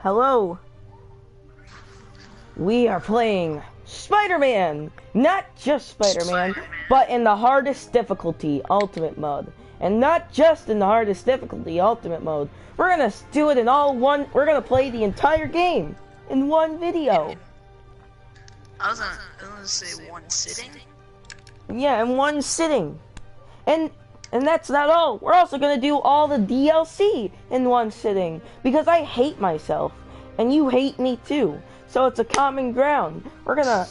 Hello. We are playing Spider-Man! Not just Spider-Man, but in the hardest difficulty, Ultimate Mode. And not just in the hardest difficulty, Ultimate Mode. We're gonna do it in we're gonna play the entire game in one video. I was gonna say one sitting? Yeah, in one sitting. And that's not all. We're also gonna do all the DLC in one sitting. Because I hate myself. And you hate me too. So it's a common ground. We're gonna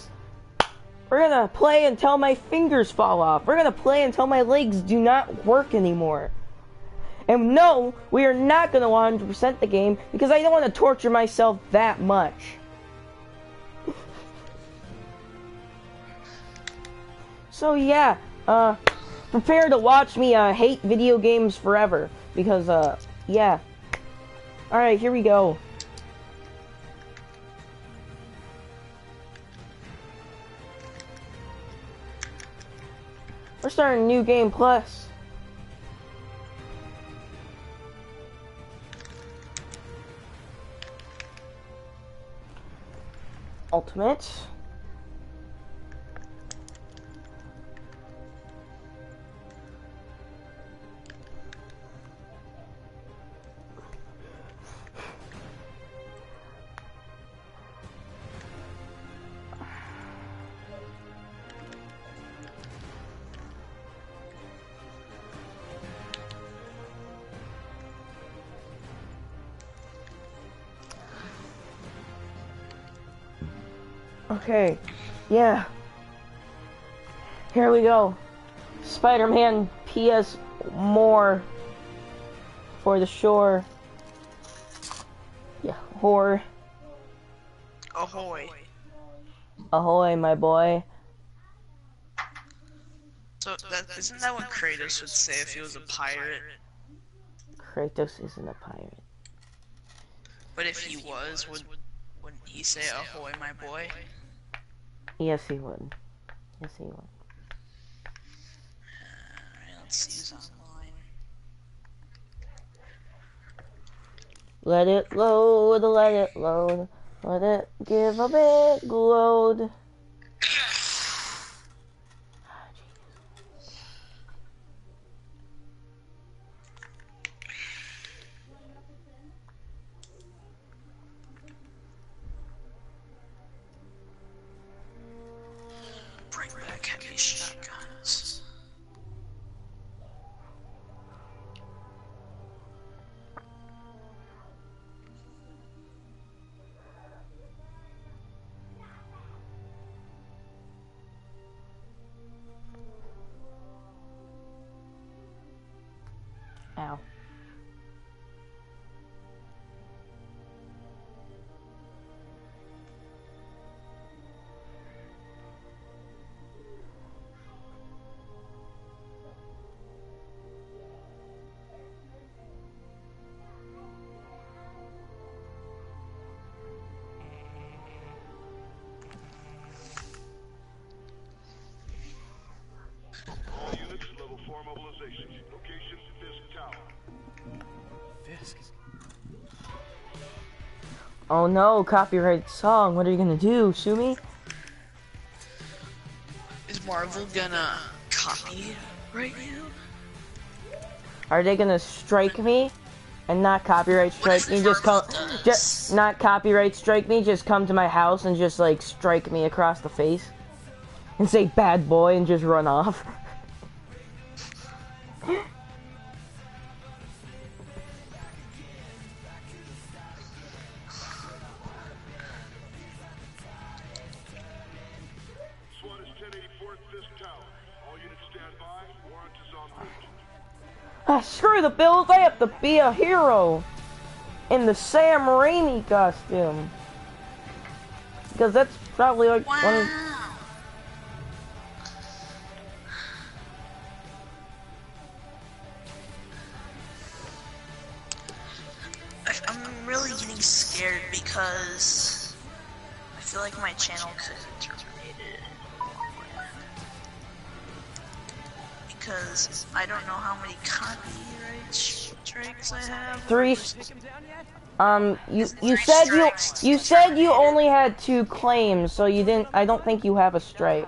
play until my fingers fall off. We're gonna play until my legs do not work anymore. And no, we are not gonna 100% the game because I don't want to torture myself that much. So yeah, prepare to watch me hate video games forever because yeah. All right, here we go. We're starting New Game Plus. Ultimate. Okay, yeah. Here we go. Spider-Man ps4 for the shore. Yeah, whore. Ahoy. Ahoy, my boy. So, isn't that what Kratos would say if he was a pirate? Kratos isn't a pirate. But if he was, wouldn't he say ahoy, my boy? Yes, he would. Yes, he would. Alright, let's see who's online. Let it load, let it load. Let it give a big load. Bring back heavy shotguns. Ow. All units, level 4 mobilization. Location, Fisk Tower. Fisk? Oh no, copyright song. What are you gonna do? Sue me? Is Marvel gonna copyright you? Are they gonna strike me? And not copyright strike me? Just not copyright strike me, just come to my house and just like strike me across the face. And say bad boy and just run off. SWAT is 1084th Fisk Tower. All units stand by. Warrant is en route. Ah, screw the bills, I have to be a hero. In the Sam Raimi costume. Because that's probably like one of... I'm really getting scared because I feel like my channel could be terminated. because I don't know how many copyright strikes I have. 3. You Three said strikes you said you terminated. only had 2 claims, so you didn't. I don't think you have a strike.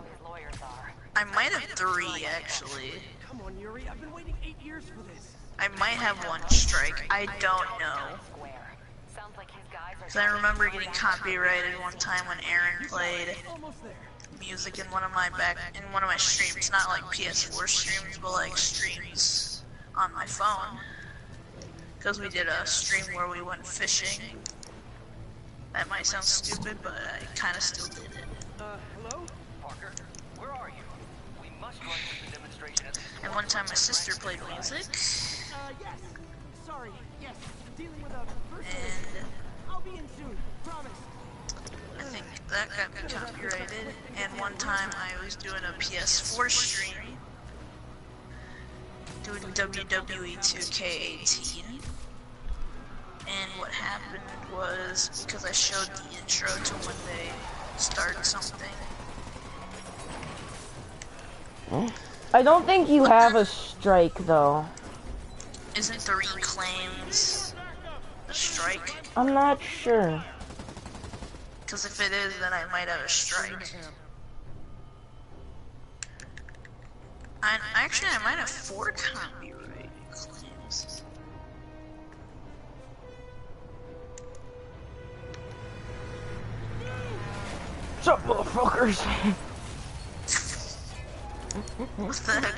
I might have 3 actually. Come on, Yuri. I've been waiting 8 years for this. I might have 1 strike. I don't know. Cause I remember getting copyrighted one time when Aaron played Almost there. music in one of my streams, not like ps4 streams, but like streams on my phone. Cause we did a stream where we went fishing. That might sound stupid, but I kind of still did it. Hello? Parker, where are you? We must run with the demonstration at the And one time my sister played music, Yes. Sorry. Yes. Dealing with a first aid. and I'll be in soon. Promise. I think that got me copyrighted. And one time I was doing a ps4 stream, doing WWE 2K18. And what happened was, because I showed the intro to when they start something. I don't think you have a strike though. Isn't 3 claims a strike? I'm not sure. Because if it is, then I might have a strike. Actually, I might have 4 copyright claims. What's up, motherfuckers? What the heck?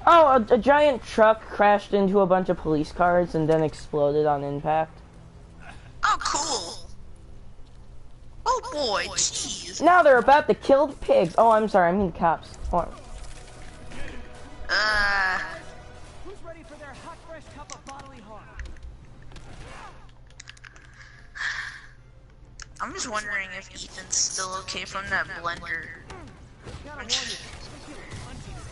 Oh, a giant truck crashed into a bunch of police cars and then exploded on impact. Oh, cool. Oh boy, jeez. Now they're about to kill the pigs. Oh, I'm sorry, I mean the cops. Oh. Who's ready for their hot, fresh cup of bodily harm? I'm just wondering if Ethan's still okay from that blender. Gotta warn you. This is punchy today.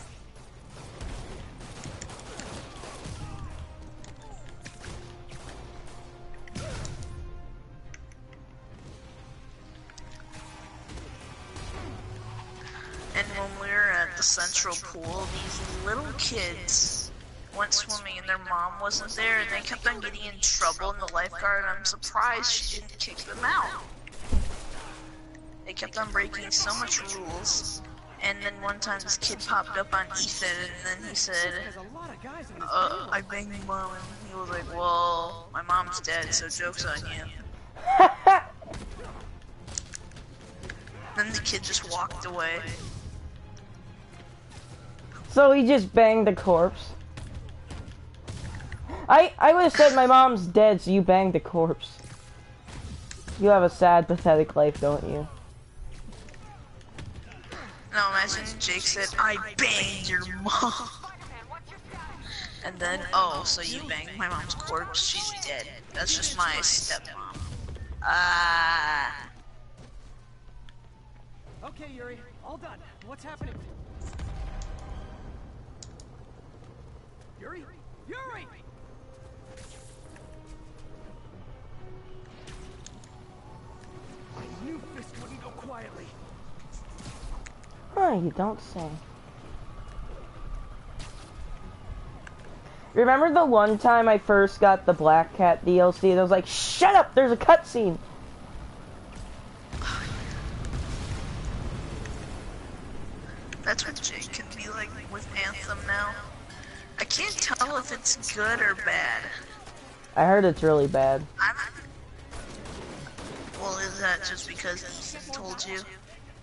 And when we were at the central pool, these little kids went swimming and their mom wasn't there, and they kept on getting in trouble, and the lifeguard, I'm surprised she didn't kick them out. They kept on breaking so much rules, and then one time this kid popped up on Ethan, and then he said, There's a lot of guys in this I banged your mom, and he was like, well, my mom's dead, so joke's on you. Then the kid just walked away. So he just banged the corpse. I would have said my mom's dead, so you banged the corpse. You have a sad, pathetic life, don't you? No, imagine Jake said, I banged your mom. And then, oh, so you banged my mom's corpse? She's dead. That's just my stepmom. Okay, Yuri. All done. What's happening? Yuri? Yuri! I knew Fisk wouldn't go quietly. Huh, you don't say. Remember the one time I first got the Black Cat DLC? And I was like, shut up, there's a cutscene. That's what Jake can be like with Anthem now. I can't tell if it's good or bad. I heard it's really bad. Well, is that just because Ethan told you?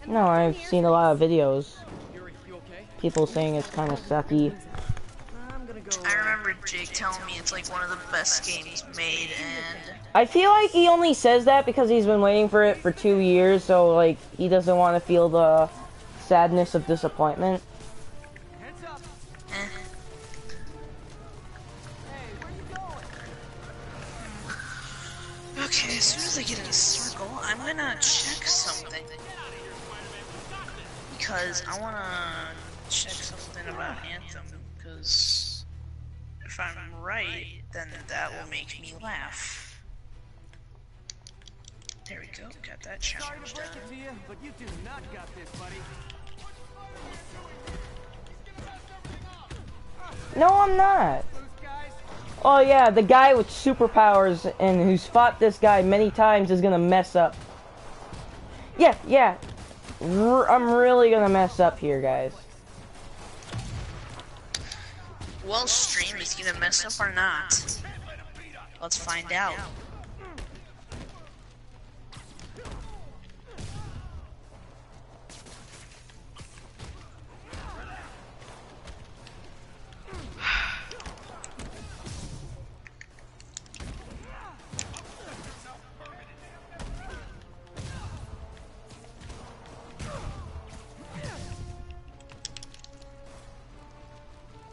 No, I've seen a lot of videos. Yuri, you okay? People saying it's kind of sucky. I'm gonna go. I remember Jake telling me it's like one of the best games made, and I feel like he only says that because he's been waiting for it for 2 years, so like he doesn't want to feel the sadness of disappointment. Heads up. eh. Hey, where you going? Okay, as soon as I get in a circle, I'm gonna check something. Because I wanna check something about Anthem, because if I'm right, then that will make me laugh. There we go, got that Sorry challenge to break done. it to you, but you do not got this, buddy. No, I'm not. Oh yeah, the guy with superpowers and who's fought this guy many times is gonna mess up. Yeah. I'm really gonna mess up here, guys. Well, stream is gonna mess up or not? Let's find out.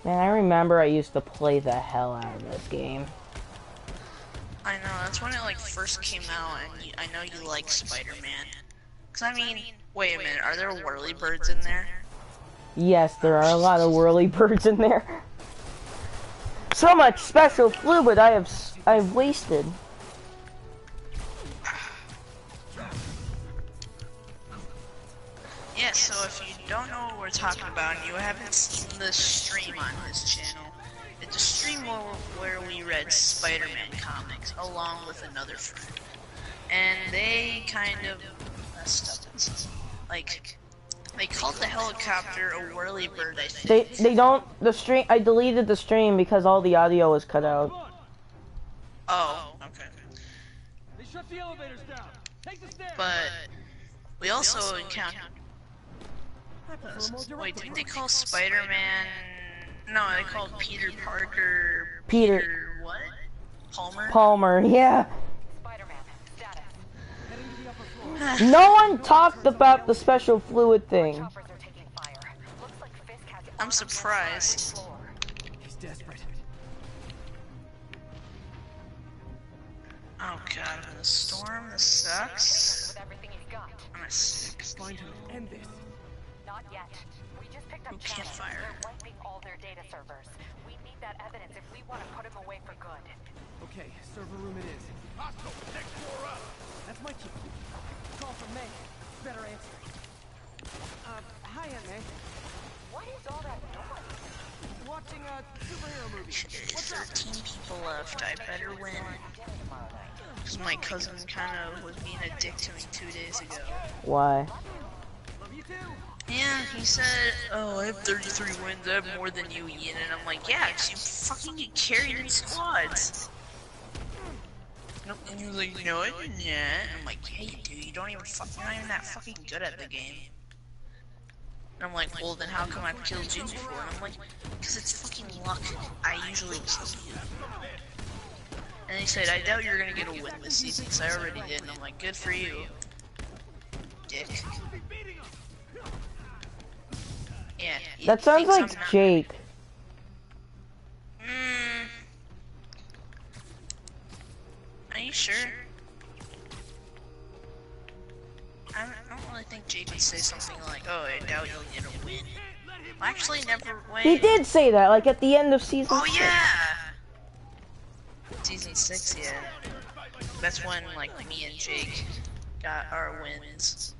Man, I remember I used to play the hell out of this game. I know, that's when it like first came out, and I know you like Spider-Man. Cause I mean, wait a minute, are there whirly birds in there? Yes, there are a lot of whirly birds in there. So much special fluid I've wasted. Yeah, so if you don't know what we're talking about and you haven't seen the stream on this channel, it's a stream where we read Spider-Man comics along with another friend. And they kind of messed up it. Like, they called the helicopter a whirly bird, I think. They don't, the stream, I deleted the stream because all the audio was cut out. Oh, okay. They shut the elevators down. Take the stairs. But we also encountered... Wait, didn't they call Spider-Man... No, they called Peter Parker... Peter what? Palmer? Palmer, yeah. Spider-Man, status. Heading to the upper floor. No one talked about the special fluid thing. Choppers are taking fire. Looks like Fisk has I'm surprised. He's desperate. Oh god, I'm in a storm, this sucks. with everything he's got. I'm a sick. Find him. End this. Not yet. We just picked up Who can't channels. fire? They're wiping all their data servers. We need that evidence if we want to put him away for good. Okay, server room it is. That's my key. Call from May. Better answer. Hi, Aunt May. What is all that noise? Watching a superhero movie. There's 13 people left, I better win. Because my cousin kind of was being a dick to me 2 days ago. Why? Love you too. Yeah, he said, oh, I have 33 wins, I have more than you, Ian. And I'm like, yeah, 'cause you fucking get carried in squads. Nope, and he was like, no, I didn't yet. And I'm like, yeah, you do, you're not even that fucking good at the game. And I'm like, well, then how come I've killed you before? And I'm like, because it's fucking luck. I usually kill you. And he said, I doubt you're gonna get a win this season, because I already did. And I'm like, good for you, dick. Yeah. That sounds like Jake. Are you sure? I don't really think Jake would say something like, oh, I doubt you'll get a win. Well, actually, never win. He did say that, like at the end of season 6. yeah! Season 6, yeah. That's when, like, me and Jake got our wins.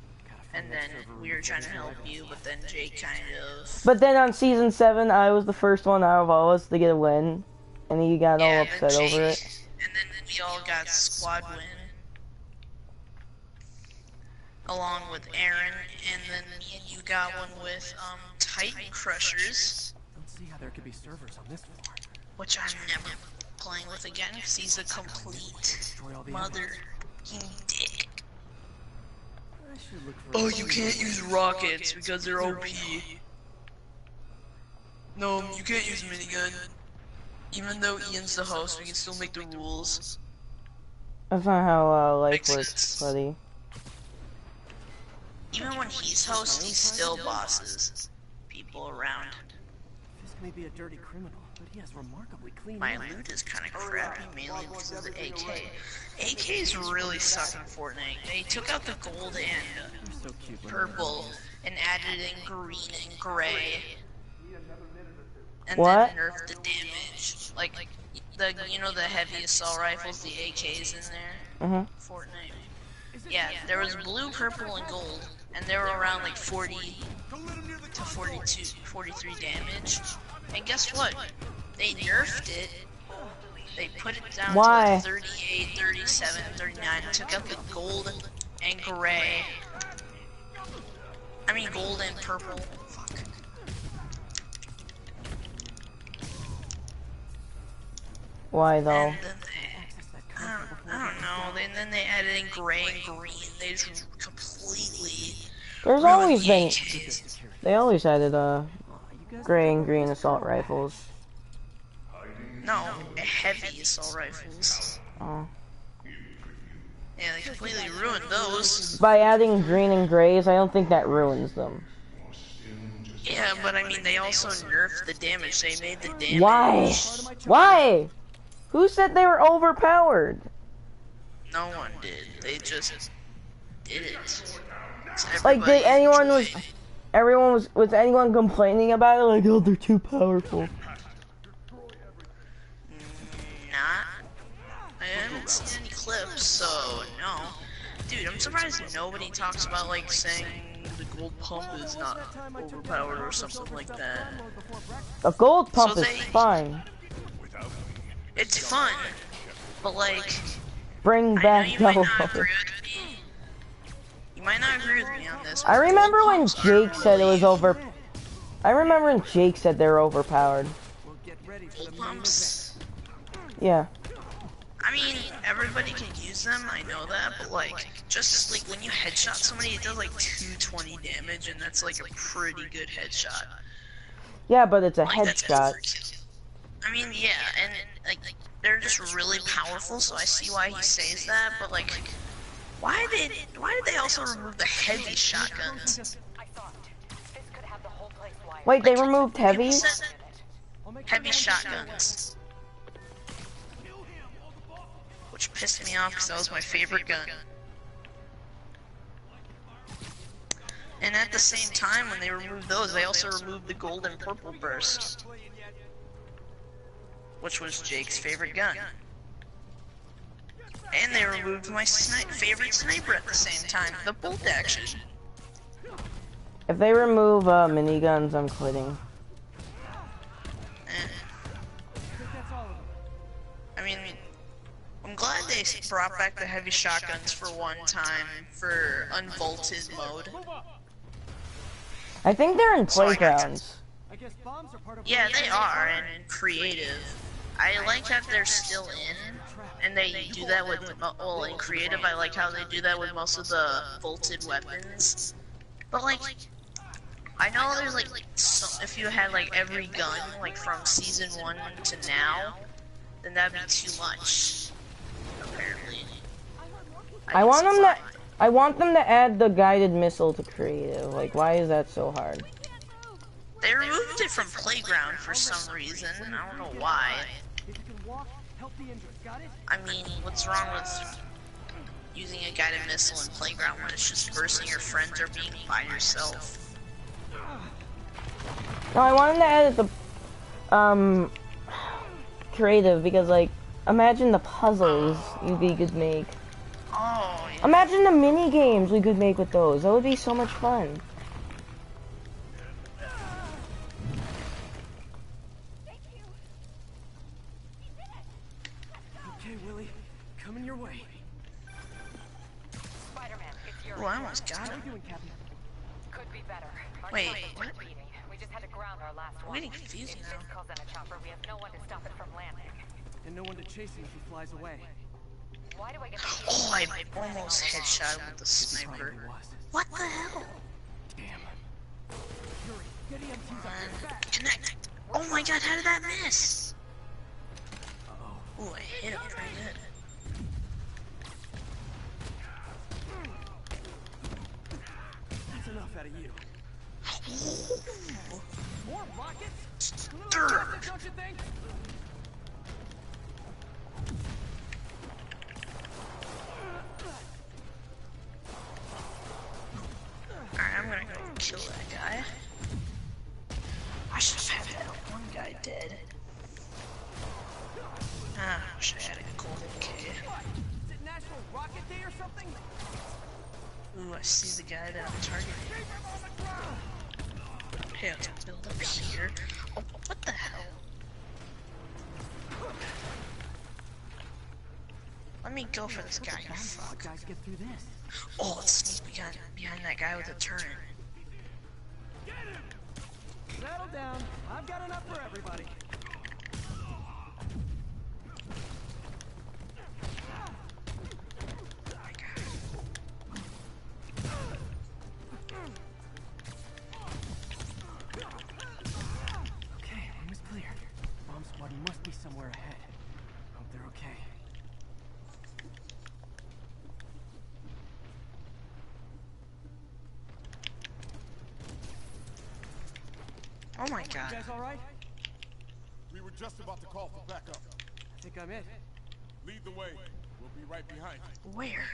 And then we were trying to help you, but then Jake kind of... But then on season 7, I was the first one out of all us to get a win. And he got all upset Jake, over it. And then we all got squad win. Along with Aaron, and then me and you got one with Titan Crushers, Don't see how there could be servers on this floor. which I'm never playing with again because he's a complete mother dick. I should look for Oh, you can't use rockets because they're OP. No, you can't use minigun. Even though Ian's the host, we can still make the rules. That's not how life Makes works, sense. buddy. Even when he's host, he still bosses people around. Fisk may be a dirty criminal, but he has remarkably clean My hands. loot is kind of crappy, mainly because of the AK. AKs really suck in Fortnite. They took out the gold and You're so cute. purple and added in green and gray. And What? then nerfed the damage. Like the the heavy assault rifles, the AKs in there. Fortnite. Yeah, there was blue, purple, and gold, and they were around like 40 to 42, 43 damage. And guess what? They nerfed it. They put it down Why? to like 38, 37, 39. Took out the gold and gray. I mean gold and purple. Fuck. Why though? And then I don't know. Then they added in gray and green. They just completely. There's ruined always the been. AKs. They always added gray and green assault rifles. No, heavy assault rifles. Oh. Yeah, they completely ruined those. By adding green and grays, I don't think that ruins them. Yeah, but I mean, they also nerfed the damage. They made the damage. Why? Why? Who said they were overpowered? No one did. They just did it. Like, did anyone was anyone complaining about it? Like, oh, they're too powerful. Not. I haven't seen any clips, so no. Dude, I'm surprised nobody talks about like saying the gold pump is not overpowered or something like that. A gold pump So is fine. It's fun, but like, Bring I know back you might double not pump. agree with me. You might not agree with me on this. I but remember gold when pumps are Jake said it was really- over. I remember when Jake said they were overpowered. We'll get ready for Gold the main event. pumps. Yeah. I mean, everybody can use them, I know that, but like, just like when you headshot somebody, it does like 220 damage, and that's like a pretty good headshot. Yeah, but it's a Like, that's headshot. overkill. I mean, yeah, and like, they're just really powerful, so I see why he says that, but like, why did they also remove the heavy shotguns? I thought this could have the whole place wide. Wait, they Like, removed people heavies? said heavy shotguns. Which pissed me off because that was my favorite gun. And at the same time, when they removed those, they also removed the gold and purple burst, which was Jake's favorite gun. And they removed my favorite sniper at the same time, the bolt action. If they remove miniguns, I'm quitting. Eh. That's all of them. I mean, I'm glad they brought back the heavy shotguns for one time for unvaulted mode. I think they're in So I got- playgrounds. I guess bombs are part of Yeah, they are, and creative. I like that they're still in, and they do that with, well, in creative, I like how they do that with most of the vaulted weapons. But like, I know there's like, so, if you had like every gun, like from season 1 to now, then that'd be too much, apparently. I want guess them it's to. fine. I want them to add the guided missile to creative. Like, why is that so hard? They removed it from Playground for some reason, I don't know why. If you can walk, help the injured. Got it? I mean, what's wrong with using a guided missile in Playground when it's just bursting your friends or being by yourself? No, I want them to add it to creative because, like, imagine the puzzles we could make. Oh, yeah. Imagine the mini games we could make with those. That would be so much fun. Okay, Willie. Coming your way. Spider-Man, it's your Oh, I almost got How him. we doing, Captain? could be better. Our Wait, target what? took a beating. We just had to ground our last I'm one. getting confused If now. this calls in a chopper, we have no one to stop it from landing. And no one to chase him if he flies away. Why do I get the Oh, I almost headshot him with the sniper. What the hell? Damn. Yuri, get EMTs up here. Fast. Connect. Oh my god, how did that miss? Uh-oh. Ooh, I hit him pretty good. That's enough out of you. More rockets? A little Durr. aggressive, don't you think? Alright, I'm gonna go kill that guy. I should have had that one guy dead. Ah, I wish I had a golden K. What? Is it National Rocket Day or something? Ooh, I see the guy that I'm targeting. Hey, let's build up here. Oh, what the hell? Let me go for this guy, you How fuck. guys get through this? Oh, let's sneak behind that guy with a turret. Settle down. I've got enough for everybody. Okay, room is clear. Bomb squad must be somewhere ahead. Hope they're okay. Oh my You god. guys all right? We were just about to call for backup. I think I'm it. Lead the way. We'll be right behind you. Where?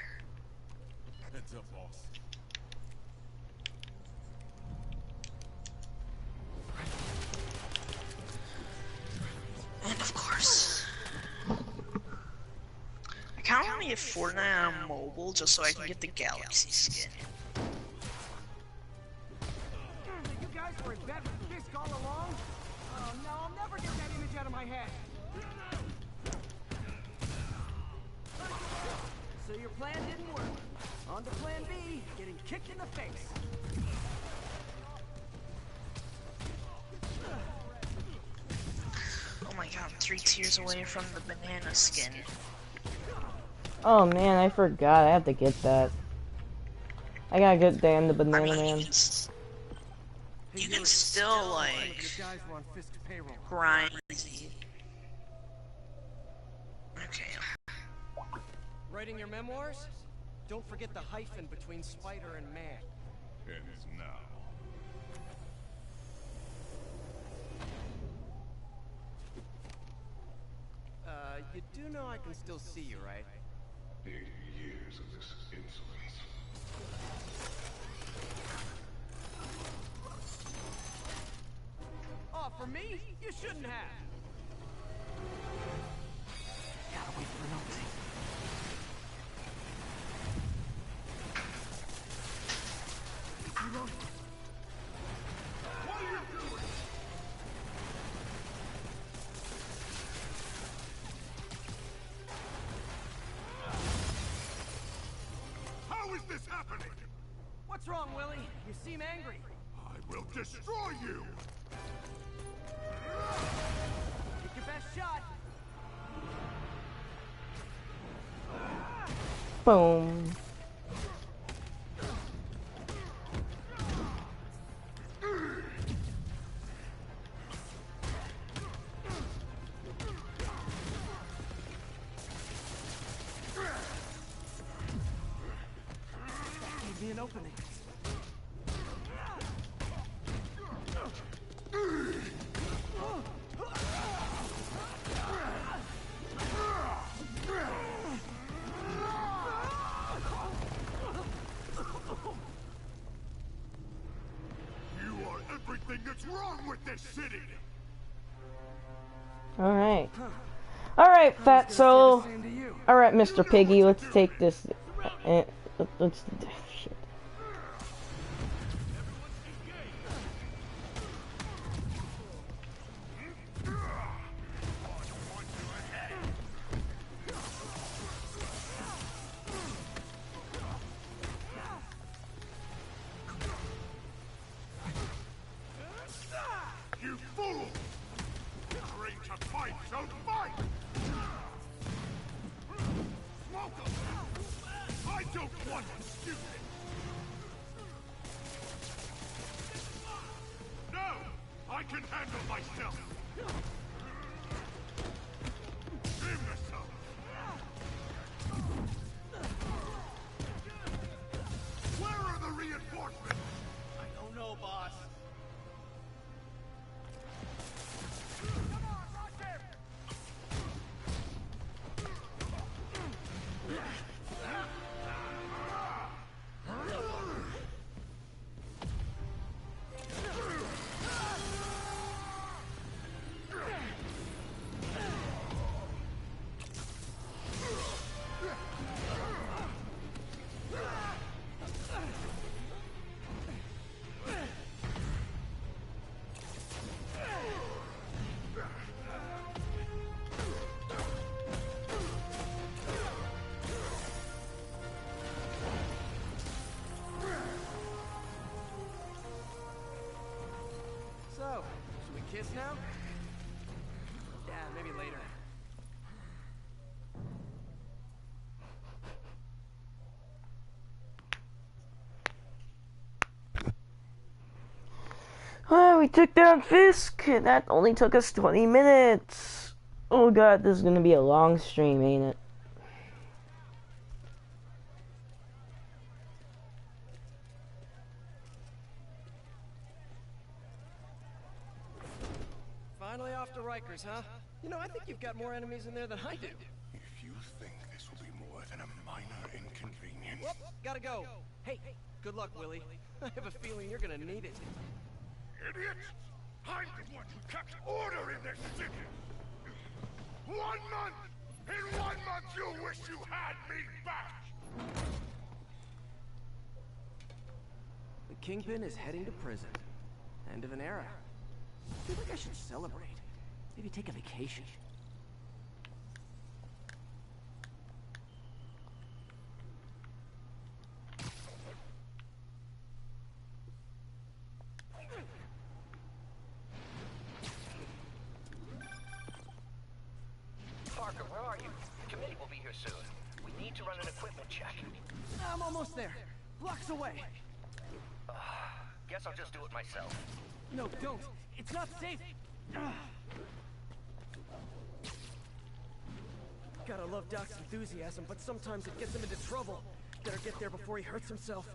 Heads up, boss. And of course. I kinda wanna get Fortnite on mobile just so I can get the Galaxy skin. You guys were in bed with Fisk all along? Oh no, I'll never get that image out of my head. So your plan didn't work. On to plan B, getting kicked in the face. Oh my god, I'm 3 tiers away from the banana skin. Oh man, I forgot. I have to get that. I gotta get Dan the I Banana mean, Man. you can still, like, The guys were on Fisk's payroll. grind easy. Okay. Writing your memoirs? Don't forget the hyphen between spider and man. Ends now. You do know I can still see you, right? 80 years of this insolence. Oh, for me? You shouldn't have. Gotta wait for an opening. How is this happening? What's wrong, Willie? You seem angry. I will destroy you! Take your best shot. Boom. Gave me an opening. You are everything that's wrong with this city! Alright. Alright, Fatso. Same to you. Alright, Mr. Piggy, let's take this. Let's. Shit. You fool! Trained to fight, so fight! Smoke 'em! I don't want you stupid! No! I can handle myself! Imbecile! Where are the reinforcements? I don't know, boss. kiss now? Yeah, maybe later. Oh, we took down Fisk, and that only took us 20 minutes. Oh god, this is gonna be a long stream, ain't it? Finally off to Rikers, huh? You know, I think you've got more enemies in there than I do. If you think this will be more than a minor inconvenience... Whoop, gotta go. Hey, good luck, Willie. I have a feeling you're gonna need it. Idiot! I'm the one who kept order in this city! 1 month! In 1 month you'll wish you had me back! The Kingpin is heading to prison. End of an era. I feel like I should celebrate. Maybe take a vacation. Parker, where are you? The committee will be here soon. We need to run an equipment check. I'm almost there. Blocks away. Guess I'll just do it myself. No, don't. It's not safe. Gotta love Doc's enthusiasm, but sometimes it gets him into trouble. Better get there before he hurts himself.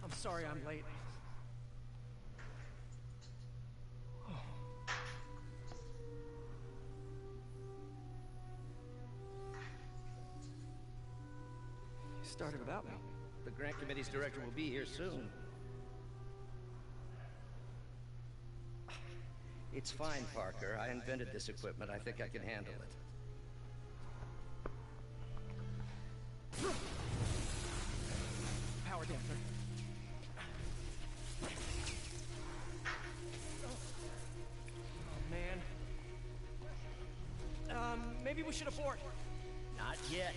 I'm sorry I'm late. You started without me. The grant committee's director will be here soon. It's fine, Parker. I invented this equipment. I think I can handle it. Power damper. Oh, man. Maybe we should abort. Not yet.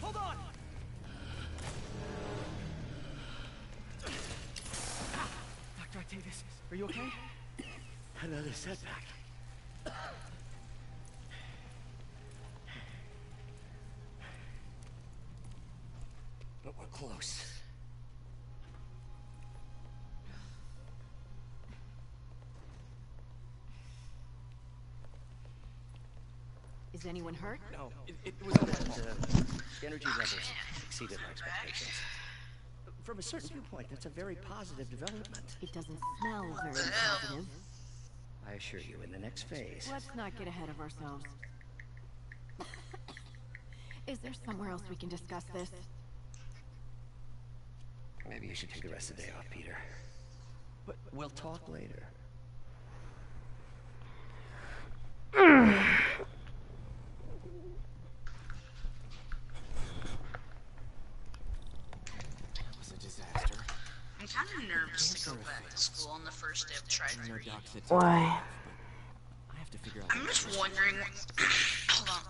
Hold on! Dr. Octavius, are you okay? Another setback. But we're close. Is anyone hurt? No, it was only Energy levels exceeded my expectations. From a certain viewpoint, that's a very positive development. It doesn't smell very positive. I assure you, in the next phase... Let's not get ahead of ourselves. Is there somewhere else we can discuss this? Maybe you should take the rest of the day off, Peter. But we'll talk later. I'm kind of nervous to go back to school on the first day of Tri-3. Why? I have to figure out. I'm just wondering. Hold on.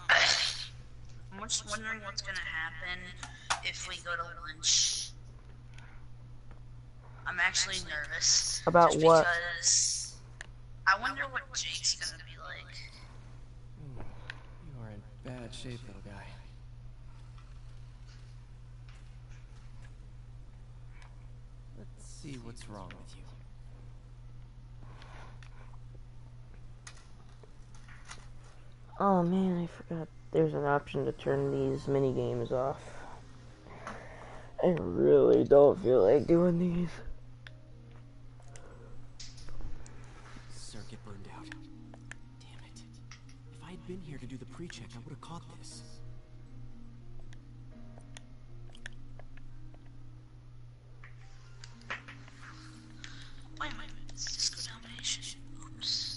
I'm just wondering what's gonna happen if we go to lunch. I'm actually nervous. About just what? because I wonder what Jake's gonna be like. You are in bad shape, little guy. Let's see what's wrong with you. Oh man, I forgot there's an option to turn these mini games off. I really don't feel like doing these. Circuit burned out. Damn it. If I had been here to do the pre-check, I would have caught this. Wait, it's disco domination. Oops.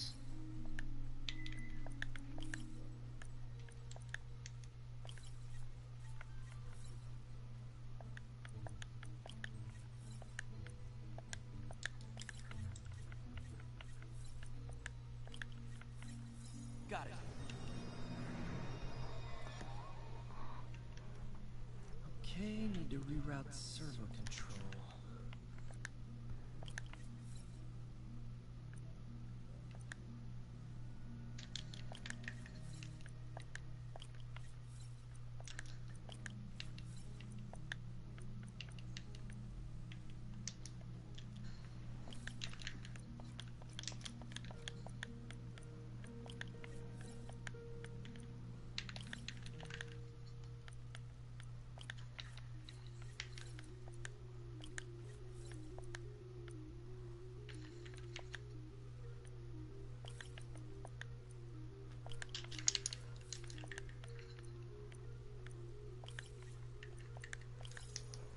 Got it. Okay, need to reroute servo control.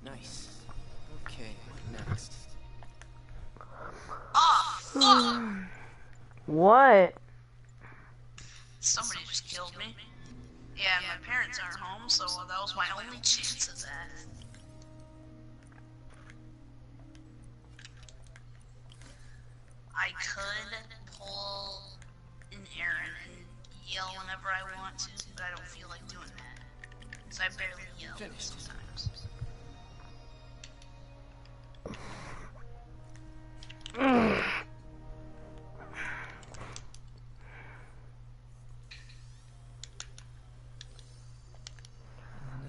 Nice. Okay, what next? Oh, fuck! What? Somebody just killed me. Yeah, my parents aren't home, so that was my only chance of that. I could pull an Aaron and yell whenever I want to, but I don't feel like doing that. Because I barely yell sometimes.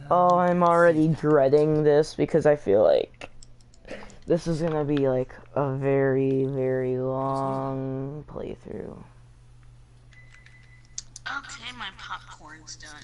Oh, I'm already dreading this because I feel like this is gonna be like a very, very long playthrough. Okay, my popcorn's done.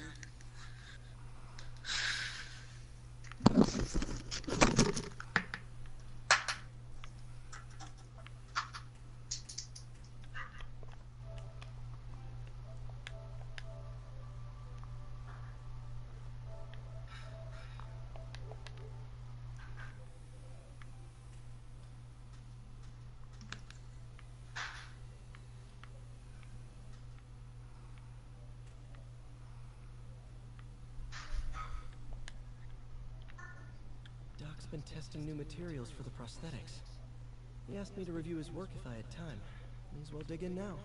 Doc's been testing new materials for the prosthetics. He asked me to review his work if I had time. May as well dig in now.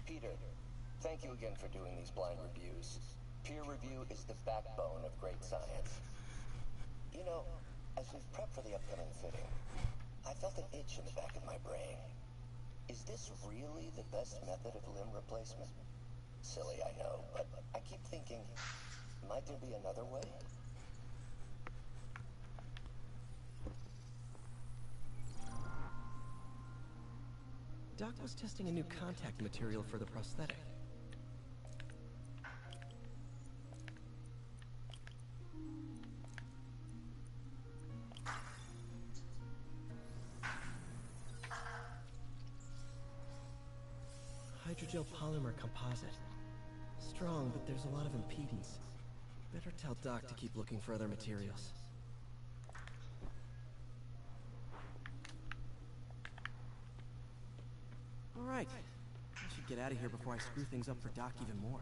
Peter, thank you again for doing these blind reviews. Peer review is the backbone of great science. You know, as we've prepped for the upcoming fitting, I felt an itch in the back of my brain. Is this really the best method of limb replacement? Silly, I know, but I keep thinking, might there be another way? Doc was testing a new contact material for the prosthetic. Hydrogel polymer composite. Strong, but there's a lot of impedance. Better tell Doc to keep looking for other materials. Alright, I should get out of here before I screw things up for Doc even more.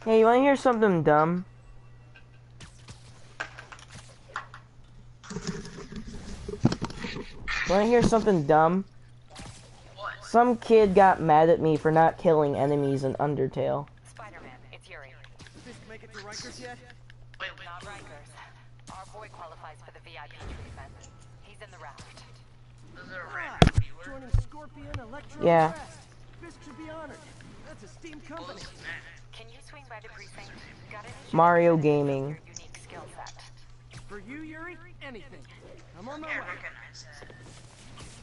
Hey, you wanna hear something dumb? Wanna hear something dumb? What? Some kid got mad at me for not killing enemies in Undertale. Spiderman, it's Yuri. Fisk make it to Rikers yet? Wait, Not Rikers. Our boy qualifies for the VIP treatment. He's in the raft. is there a Ah, random viewer? joining Scorpion, Electro, Yeah. and Rest. Fisk should be honored. That's a steam company. Can you swing by the precinct? Got any Mario your Gaming. unique skill set? For you, Yuri, anything. I'm on my Can't way. recognize that.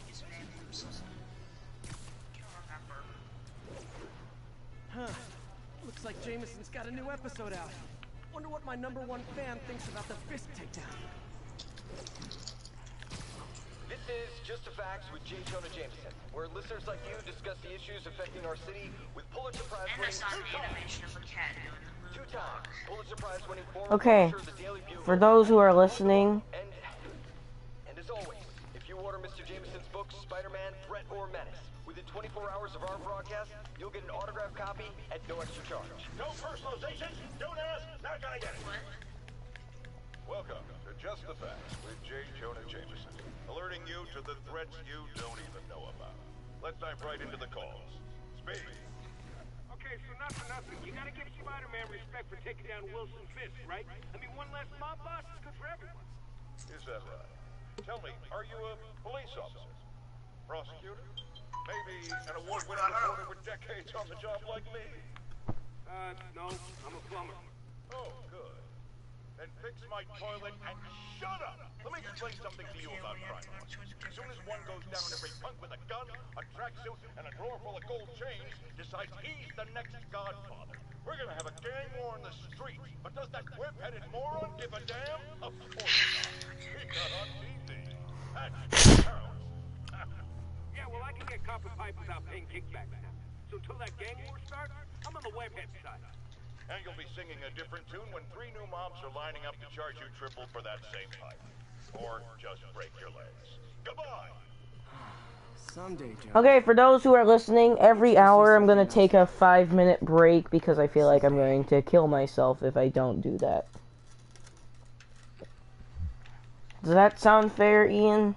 His name was... Can't remember. Huh. Looks like Jameson's got a new episode out. Wonder what my #1 fan thinks about the Fisk takedown. This is Just the Facts with J. Jonah Jameson, where listeners like you discuss the issues affecting our city with Pulitzer Prize And I winning saw the animation of a cat doing the move. two-time Pulitzer Prize winning former Okay, publisher of the Daily Bugle. for those who are listening, And as always, if you order Mr. Jameson's books, Spiderman, Threat, or Menace, within 24 hours of our broadcast, you'll get an autographed copy at no extra charge. No personalization. Don't ask. Not gonna get it. What? Welcome to Just the Facts with J. Jonah Jameson, alerting you to the threats you don't even know about. Let's dive right into the calls. Speed. Okay, so nothing. You gotta give Spider-Man respect for taking down Wilson Fisk, right? I mean, one less mob boss is good for everyone. Is that right? Tell me, are you a police officer? Prosecutor? Maybe an award-winning reporter with decades on the job like me? No, I'm a plumber. Oh, good. Then fix my toilet and shut up! Let me explain something to you about crime. As soon as one goes down, every punk with a gun, a tracksuit, and a drawer full of gold chains decides he's the next godfather. We're gonna have a gang war in the streets, but does that whip-headed moron give a damn? Of course not. He got on TV. That's terrible. Yeah, well, I can get copper pipe without paying kickbacks now. So until that gang war starts, I'm on the webhead side. And you'll be singing a different tune when 3 new mobs are lining up to charge you triple for that same pipe. Or just break your legs. Goodbye! Someday, Joe. okay, for those who are listening, every hour I'm gonna take a 5-minute break because I feel like I'm going to kill myself if I don't do that. Does that sound fair, Ian?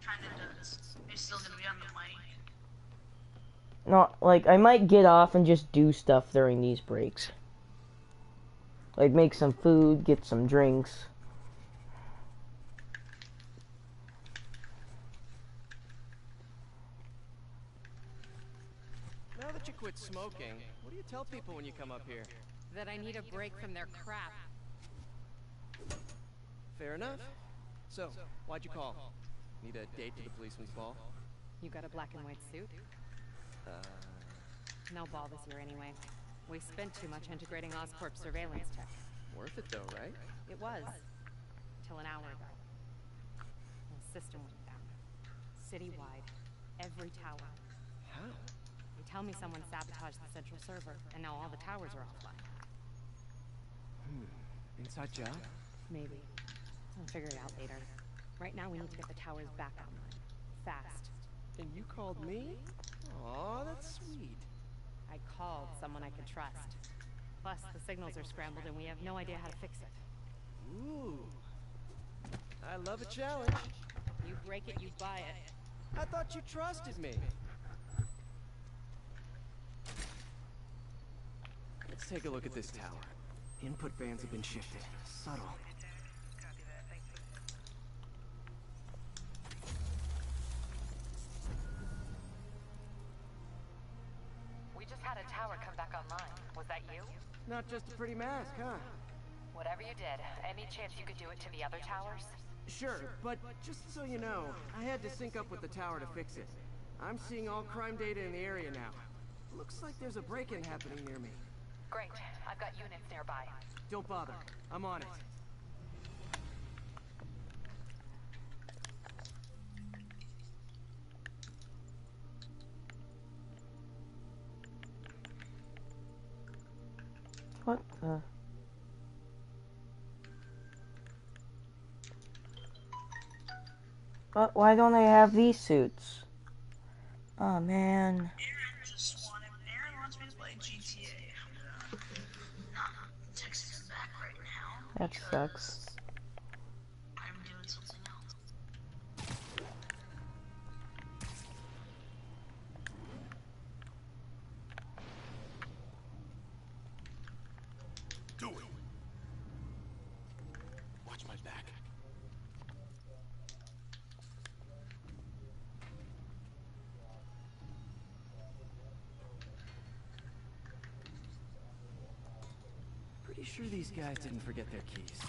Kinda does. You're still gonna be on the mic. No, like, I might get off and just do stuff during these breaks. Like, make some food, get some drinks. Now that you quit smoking, what do you tell people when you come up here? That I need a break from their crap. Fair enough. So, why'd you call? Need a date to the policeman's ball? You got a black and white suit? No ball this year anyway. We spent too much integrating Oscorp surveillance tech. Worth it though, right? It was. Till an hour ago. The system went down. Citywide. Every tower. How? They tell me someone sabotaged the central server, and now all the towers are offline. Inside job? Maybe. I'll figure it out later. Right now we need to get the towers back online. Fast. And you called me? Aw, that's sweet. I called someone I could trust. Plus, the signals are scrambled and we have no idea how to fix it. Ooh. I love a challenge. You break it, you buy it. I thought you trusted me. Let's take a look at this tower. Input bands have been shifted. Subtle. We just had a tower come back online. Was that you? Not just a pretty mask, huh? Whatever you did, any chance you could do it to the other towers? Sure, but just so you know, I had to sync up with the tower to fix it. I'm seeing all crime data in the area now. Looks like there's a break-in happening near me. Great. I've got units nearby. Don't bother. I'm on it. What the? But why don't I have these suits? Oh man. Aaron wants me to play GTA. I'm not texting him back right now. That Because sucks. I'm doing something else. Do it. Watch my back. Pretty sure these guys didn't forget their keys.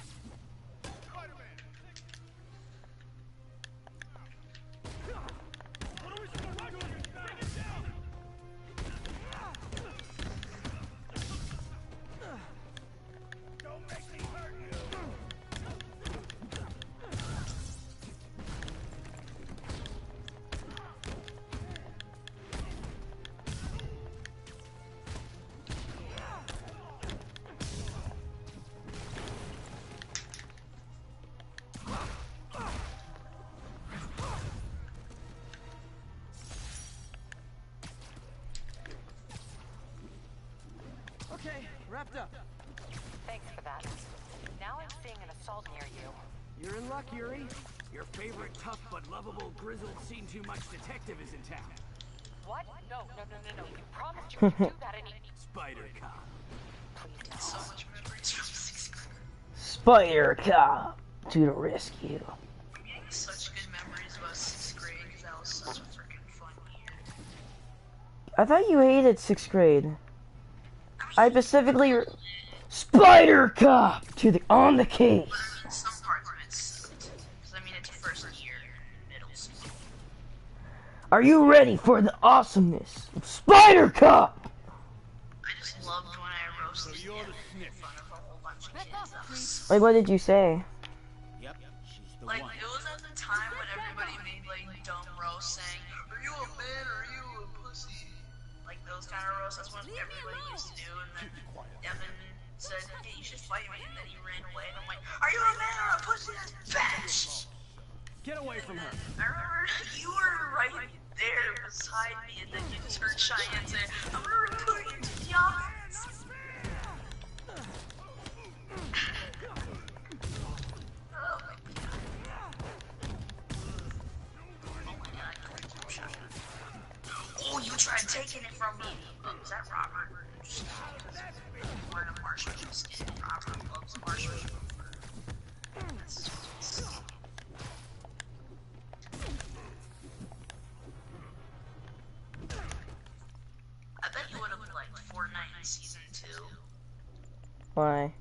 Okay, wrapped up. Thanks for that. Now I'm seeing an assault near you. You're in luck, Yuri. Your favorite tough but lovable, grizzled, seen-too-much detective is in town. What? No. You promised you would do that any... Spider Cop. Please no. So much memories from 6th grade. Spider Cop to the rescue. I'm getting such good memories about 6th grade because that was such a freaking fun year. I thought you hated 6th grade. I specifically Spider Cop to the on the case. But I mean, some parts of it sucked. Because I mean, it's first year in middle school. Are you ready for the awesomeness of Spider Cop? I just loved when I roasted him in front of a whole bunch of kids. That was Like, what did you say? Yep, she's the like, one. it was at the time when everybody made like dumb roasts saying, "Are you a man or are you a pussy?" Like those kind of roasts. That's what everybody used to do. And then Evan said, "Hey, you should fight me," and then he ran away. And I'm like, "Are you a man or a pussy?" Bitch! Get away from her. I remember you were right there beside me, and then you just heard Cheyenne say, "I'm gonna report you to the office." Oh my god. Oh my god, I can't keep Cheyenne. Oh, you tried taking it from me. Oh, is that Robert? Wearing a Marshall skin. Robert loves Marshall. That's so I bet you would have liked Fortnite in Season 2. Why?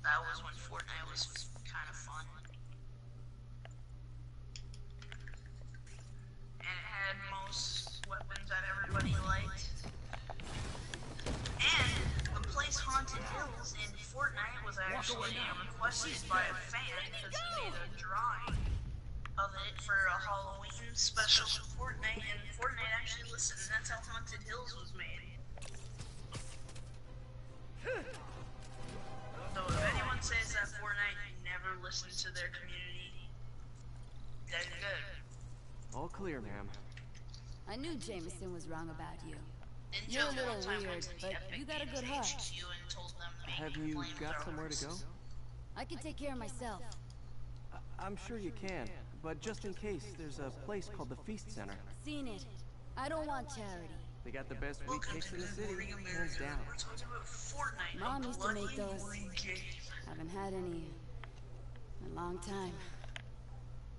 That was when Fortnite was kind of fun. And it had most weapons that everybody liked. And the place Haunted Hills in Fortnite was actually requested by a fan because he made a drawing of it for a Halloween special for Fortnite, and Fortnite actually listened, and that's how Haunted Hills was made. So if anyone says that Fortnite never listened to their community, that's good. All clear, ma'am. I knew Jameson was wrong about you. Ninja You're a little one time weird, went to the but Epic you got a Games good heart. HQ and told them to Have make me you play with got our somewhere to go? horses. I can take care of myself. I'm sure you can, but just in case, there's a place called the Feast Center. Seen it. I don't want charity. They got the best wheat Welcome cakes to in the the city, Morning hands America. down. We're talking about Fortnite. Mom a used to make bloody those. morning game. Haven't had any in a long time.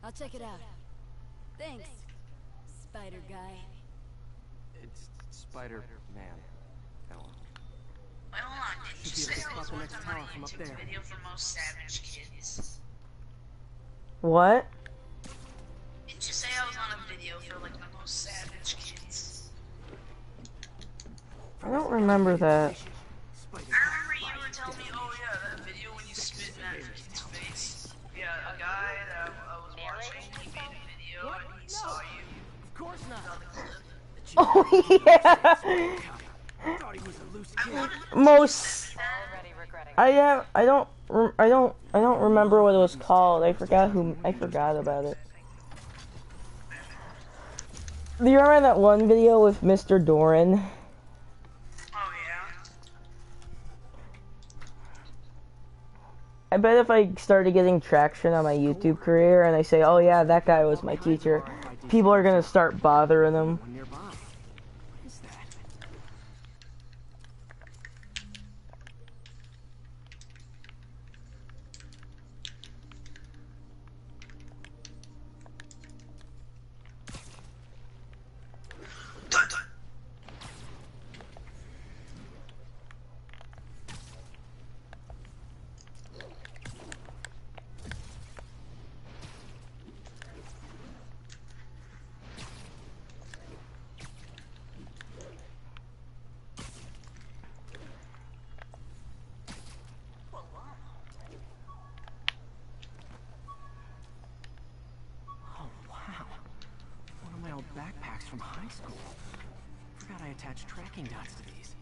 I'll check it out. Thanks, Spider Guy. It's Spider-Man. Ellen. Wait, hold on. Didn't you Should be say able to I was spot the on next a tower from up YouTube there. video for most savage kids? What? Didn't you say I was on a video for like the most savage kids? I don't remember that. I remember you were telling me, oh yeah, that video when you spit in that kid's face. Yeah, a guy that I was watching, he made a video and he saw you. Of course not. Saw the clip. Oh yeah. Thought he was a loose I kid. wanted Most. Already regretting I don't remember what it was called. I forgot about it. Do you remember that one video with Mr. Doran? I bet if I started getting traction on my YouTube career and I say, oh yeah, that guy was my teacher, people are gonna start bothering him. One nearby. What is that? Backpacks from high school. Forgot I attached tracking dots to these.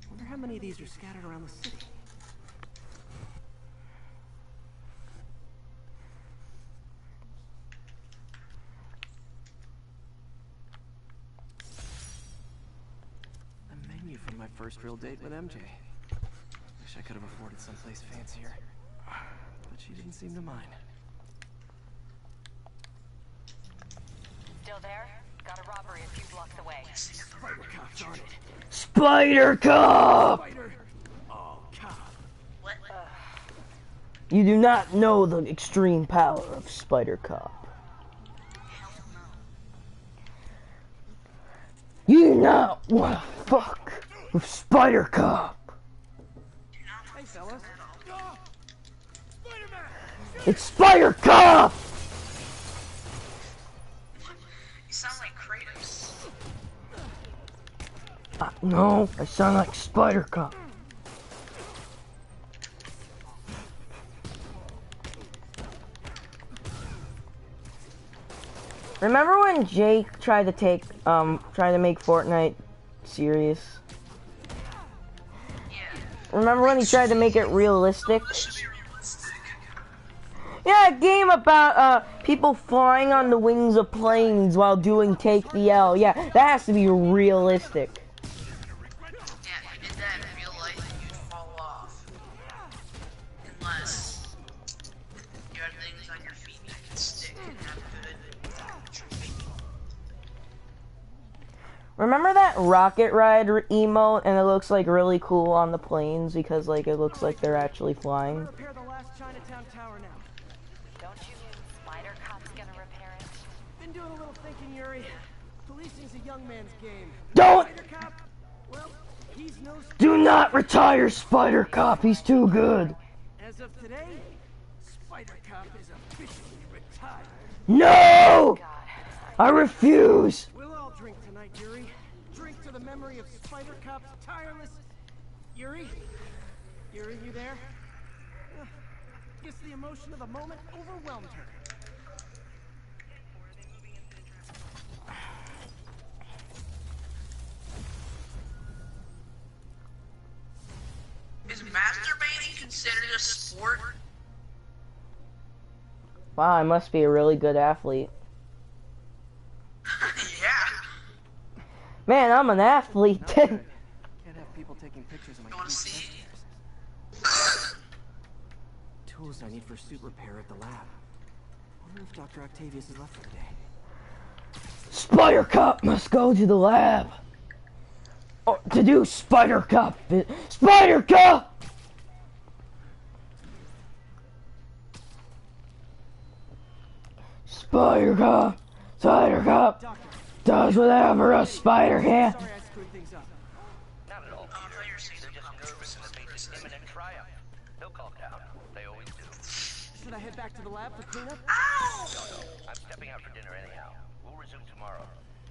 Wonder how many of these are scattered around the city. A menu from my first real date with MJ. Wish I could have afforded someplace fancier, but she didn't seem to mind. Still there? Got a robbery a few blocks away. Spider Cop's on it. Spider Cop! Spider! Oh, Cop. What? You do not know the extreme power of Spider Cop. You do not want to fuck with Spider Cop. Hey, fellas. Spider-Man! It's Spider Cop! You sound like Kratos. No, I sound like Spider Cop. Remember when Jake tried to make Fortnite serious? Yeah. Remember when he tried to make it realistic? Yeah, a game about people flying on the wings of planes while doing Take the L. Yeah, that has to be realistic. Yeah, if you did that in real life, you'd fall off. Unless you had things on your feet that could stick and have good tripping. Remember that rocket ride emote, and it looks like really cool on the planes because like it looks like they're actually flying. Repair the last Chinatown tower now. Don't you mean Spider Cop's gonna repair it? Been doing a little thinking, Yuri. Policing's a young man's game. Don't Spider Cop? Well, he's no do not retire Spider Cop. He's too good. As of today, Spider Cop is officially retired. No! I refuse. We'll all drink tonight, Yuri. Drink to the memory of Spider Cop's tireless... Yuri? Yuri, you there? Guess the emotion of the moment overwhelmed her. Is masturbating considered a sport? Wow, I must be a really good athlete. Yeah. Man, I'm an athlete. Can't have people taking pictures of my You wanna see? Tools I need for suit repair at the lab. Wonder if Dr. Octavius is left for the day. Spider Cop must go to the lab. Oh, to do Spider Cop. Spider Cop! Spider Cop. Spider Cop does whatever a spider can. Sorry I screwed things up. Not at all. Oh, I thought you were saying They're just nervous in the face of imminent triumph. They'll calm down. They always do. Should I head back to the lab for cleanup? Ow! I'm stepping out for dinner anyhow. We'll resume tomorrow.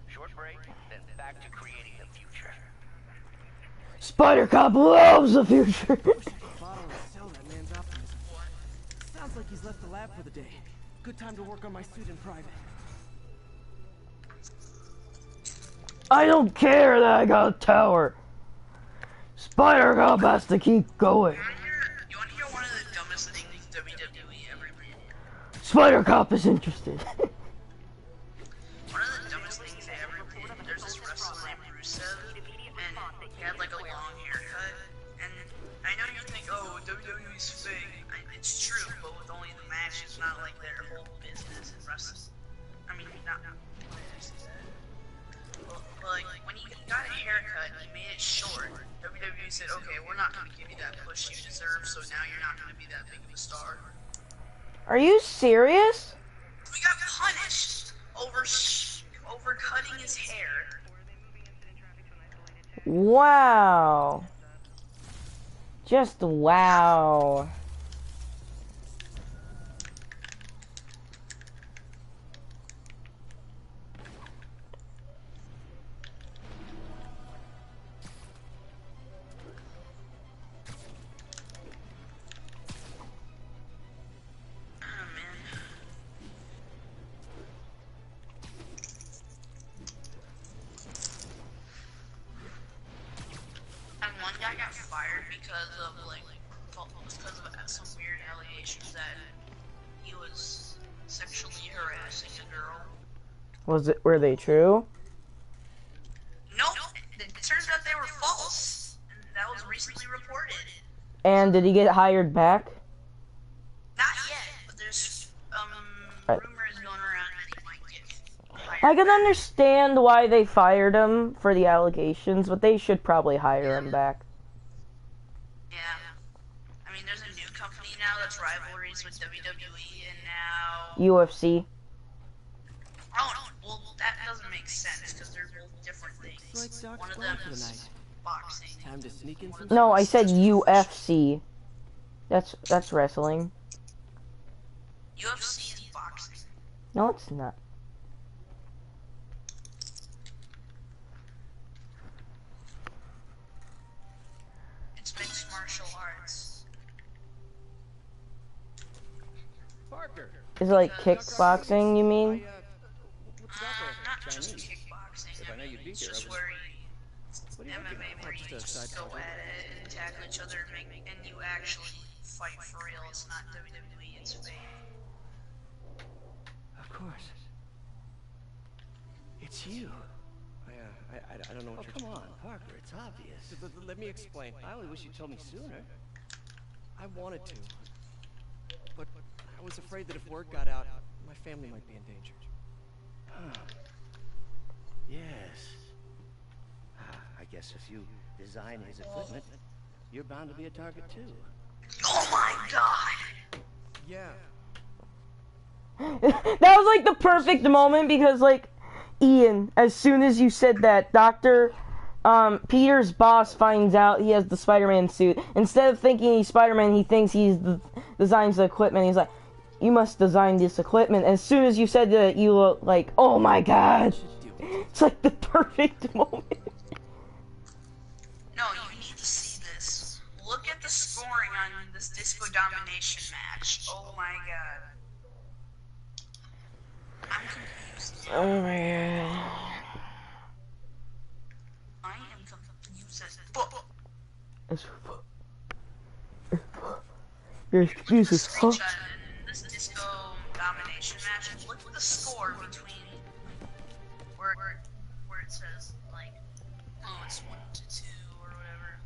Short break, then back to creating the future. Spider Cop loves the future. Bottle and sell that man's optimism. Sounds like he's left the lab for the day. Good time to work on my suit in private. I don't care that I got a tower. Spider Cop has to keep going. You wanna hear one of the dumbest things WWE ever did? Spider Cop is interested. One of the dumbest things they ever did, there's this wrestler named match is not like their whole business in wrestling. I mean, not. Well, like when he got a haircut, he made it short. WWE said, "Okay, we're not going to give you that push you deserve, so now you're not going to be that big of a star." Are you serious? We got punished over cutting his hair. Wow. Just wow. And one guy got fired because of some weird allegations that he was sexually harassing a girl. Were they true? Nope. It turns out they were false. And that was recently reported. And did he get hired back? Not yet, but there's rumors going around that he might get hired. I can understand why they fired him for the allegations, but they should probably hire him back. Yeah. I mean, there's a new company now that's rivalries with WWE and now... UFC. Oh, well, that doesn't make sense because they're both different things. One of them is boxing. Time to sneak in some. No, I said UFC. That's wrestling. UFC is boxing. No, it's not. It's mixed martial arts. Parker. Is it like kickboxing, you mean? Not just kickboxing. I mean, it's just where MMA, where you just go at it and tackle each other and you actually fight for real. It's not WWE, it's fake. Of course. It's you. I don't know what you're... Come on, Parker, it's obvious. Let me explain. I only wish you told me sooner. I wanted to. But I was afraid that if word got out, my family might be endangered. Yes. I guess if you design his equipment, you're bound to be a target too. Oh my god! Yeah. That was like the perfect moment because like Ian, as soon as you said that, Peter's boss finds out he has the Spider-Man suit. Instead of thinking he's Spider-Man, he thinks designs the equipment. He's like, you must design this equipment. As soon as you said that, you were like, oh my god. It's like the perfect moment. No, you need to see this. Look at the scoring on this Disco Domination match. Oh my god. I'm confused. Oh my god. I am confused as fuck. You're confused as fuck. Screenshot in this Disco Domination match. Look at the score between where it says like, oh, it's 1-2 or whatever.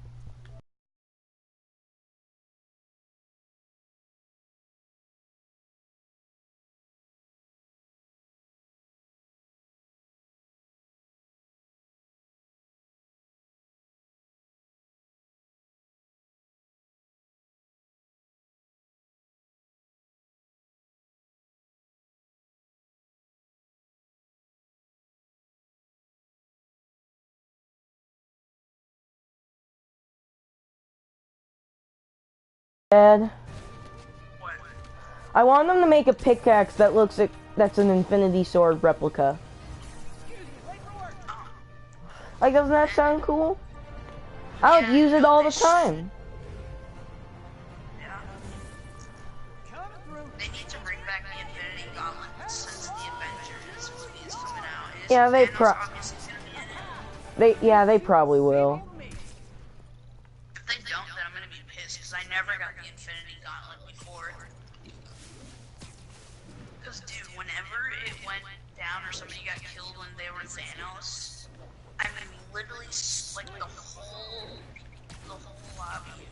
Dad, What? I want them to make a pickaxe that looks like that's an Infinity Sword replica. Like, doesn't that sound cool? I would use it all the time. Yeah. They need to bring back the Infinity Gauntlet since the Avengers movie is coming out. Yeah, they obviously gonna be in it. they probably will. If they don't, then I'm gonna be pissed because I never got the Infinity Gauntlet before. Because, dude, whenever it went down or somebody got killed when they were Thanos, I mean, literally, like, the whole lobby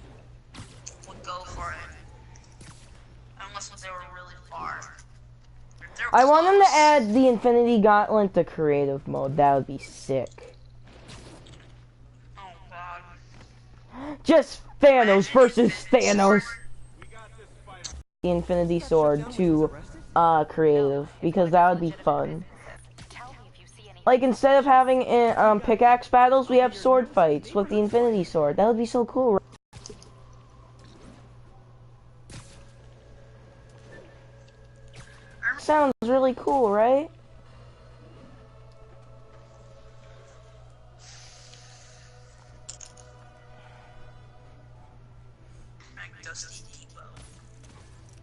would go for it. And unless they were really far. They're I want them to close. add the Infinity Gauntlet to creative mode. That would be sick. Oh god. Just Thanos versus Infinity Thanos. Sword. The Infinity Sword to creative, because that would be fun. Like, instead of having pickaxe battles, we have sword fights with the Infinity Sword. That would be so cool. Sounds really cool, right? Dusty Depot.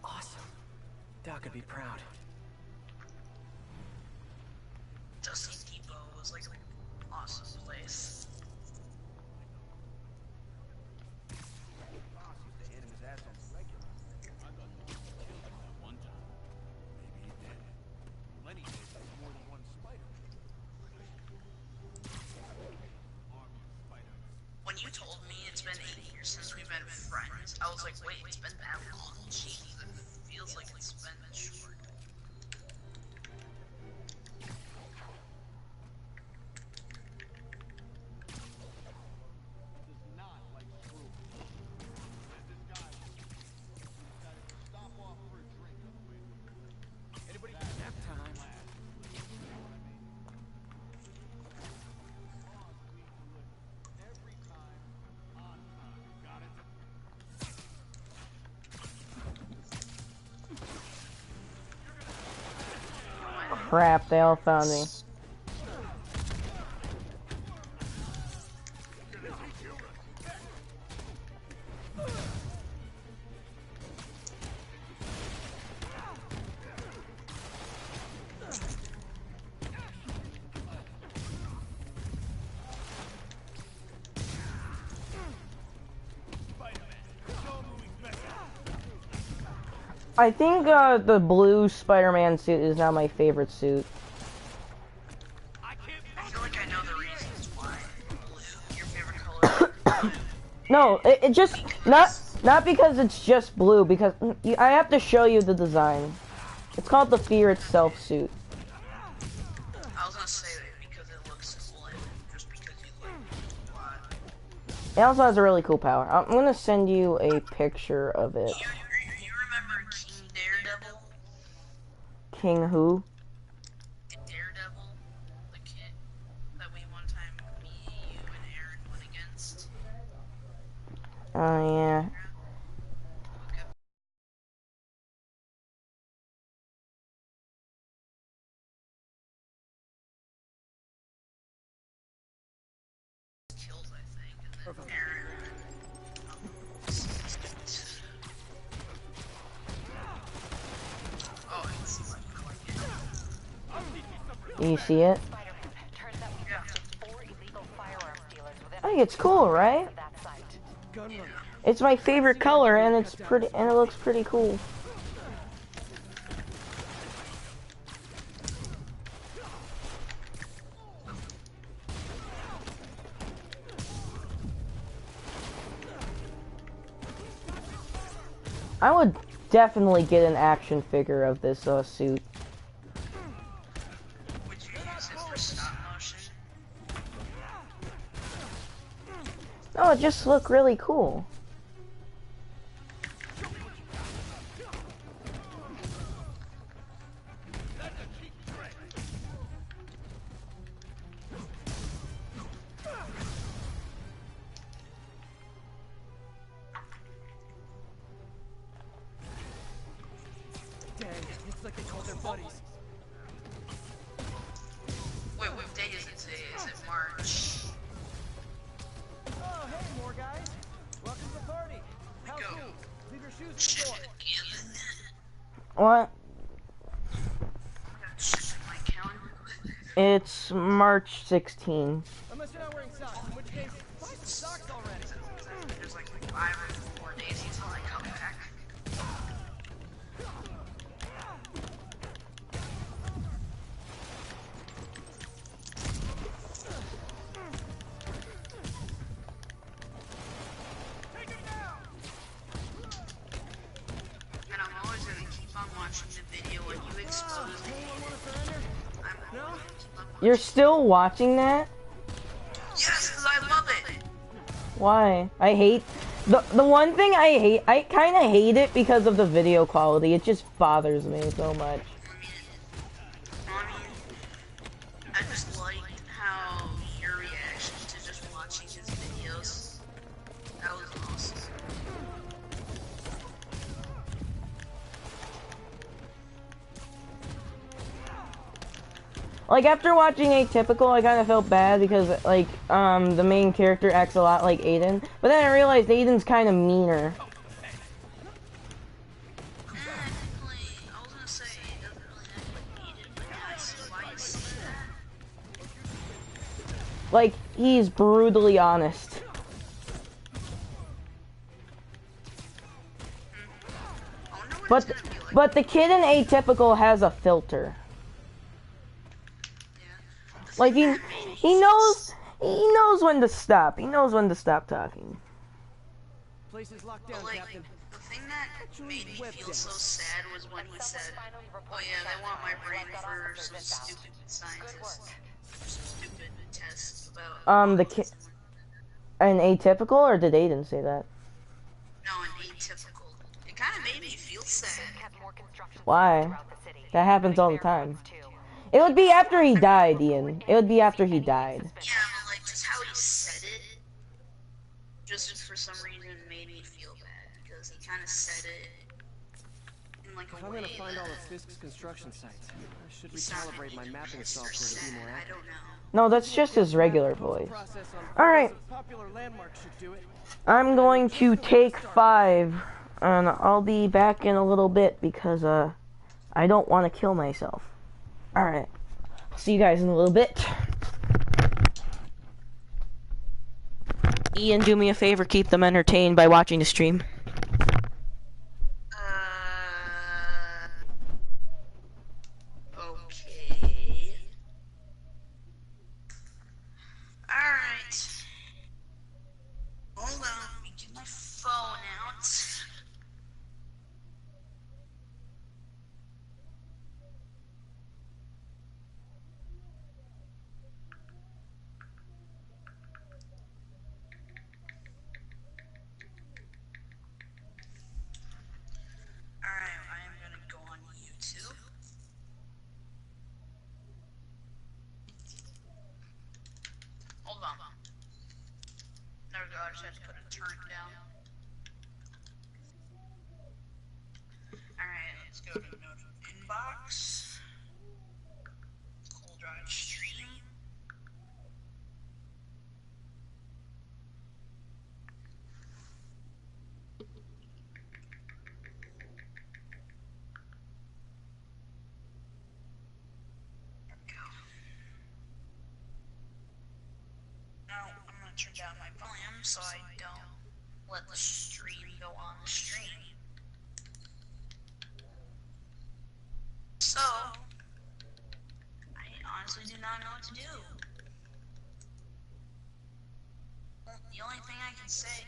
Awesome. Doc could be proud. Dusty Depot was like an awesome place. When you told me it's been 8 years since we've been friends, I was like, wait, it's been that long? Jeez, it feels like it's been short. Crap, they all found me. I think the blue Spider-Man suit is now my favorite suit. I feel like I know the reasons why. Blue, your favorite color. No, it just not because it's just blue. Because I have to show you the design. It's called the Fear Itself suit. I was gonna say that because it looks cool, and just because you like it a lot. It also has a really cool power. I'm gonna send you a picture of it. You remember King Daredevil? King who? Daredevil, the kid that we one time, me, you, and Aaron went against. Oh yeah. Kills, I think, and then Aaron. Oh, it's You see it? Turns out we found 4 illegal firearms dealers within I think it's cool, right? that site. It's my favorite color, and it's pretty, and it looks pretty cool. I would definitely get an action figure of this suit. Would you use it for stop motion? Oh, it just looked really cool. Dang, looks like they called their buddies. Wait, what day is it today? Is it March? Oh, hey, more guys. Welcome to the party. How Go. cool. Leave your shoes at the door. What? Check my calendar. It's March 16. Unless you're not wearing socks, in which case, buy some socks already. There's like 5 or 4 days until I come back. And I'm always in video when you exposed I'm hoping to keep up with You're still watching that? Yes, because I love it. Why? I hate the one thing I hate. I kind of hate it because of the video quality. It just bothers me so much. I just liked how your reaction to just watching his videos. That was awesome. Like after watching Atypical, I kind of felt bad because like the main character acts a lot like Aiden, but then I realized Aiden's kind of meaner. Like he's brutally honest. But the kid in Atypical has a filter. Like he knows when to stop. He knows when to stop talking. Place is locked down, Captain. The thing that made me feel so sad was when he said, "Oh yeah, they want my brain for some stupid scientist, for some stupid test about." The kid. An Atypical, or did Aiden say that? No, an Atypical. It kind of made me feel sad. Why? That happens all the time. It would be after he died, Ian. It would be after he died. Yeah, but like just how he said it, just for some reason made me feel bad because he kind of said it in like a way. I'm gonna find all of Fisk's construction sites. I should recalibrate my mapping software to be more accurate. I don't know. No, that's just his regular voice. Alright. I'm going to take 5, and I'll be back in a little bit because, I don't want to kill myself. Alright. See you guys in a little bit. Ian, do me a favor, keep them entertained by watching the stream. Okay. Alright. Hold on, let me get my phone out. Alright, I am gonna go on YouTube. Hold on. There we go, I just had to put a turn down. Alright, let's go to inbox. Cold Drive stream. Now, I'm gonna turn down my volume so I don't let the stream go on the stream. So, I honestly do not know what to do. The only thing I can say,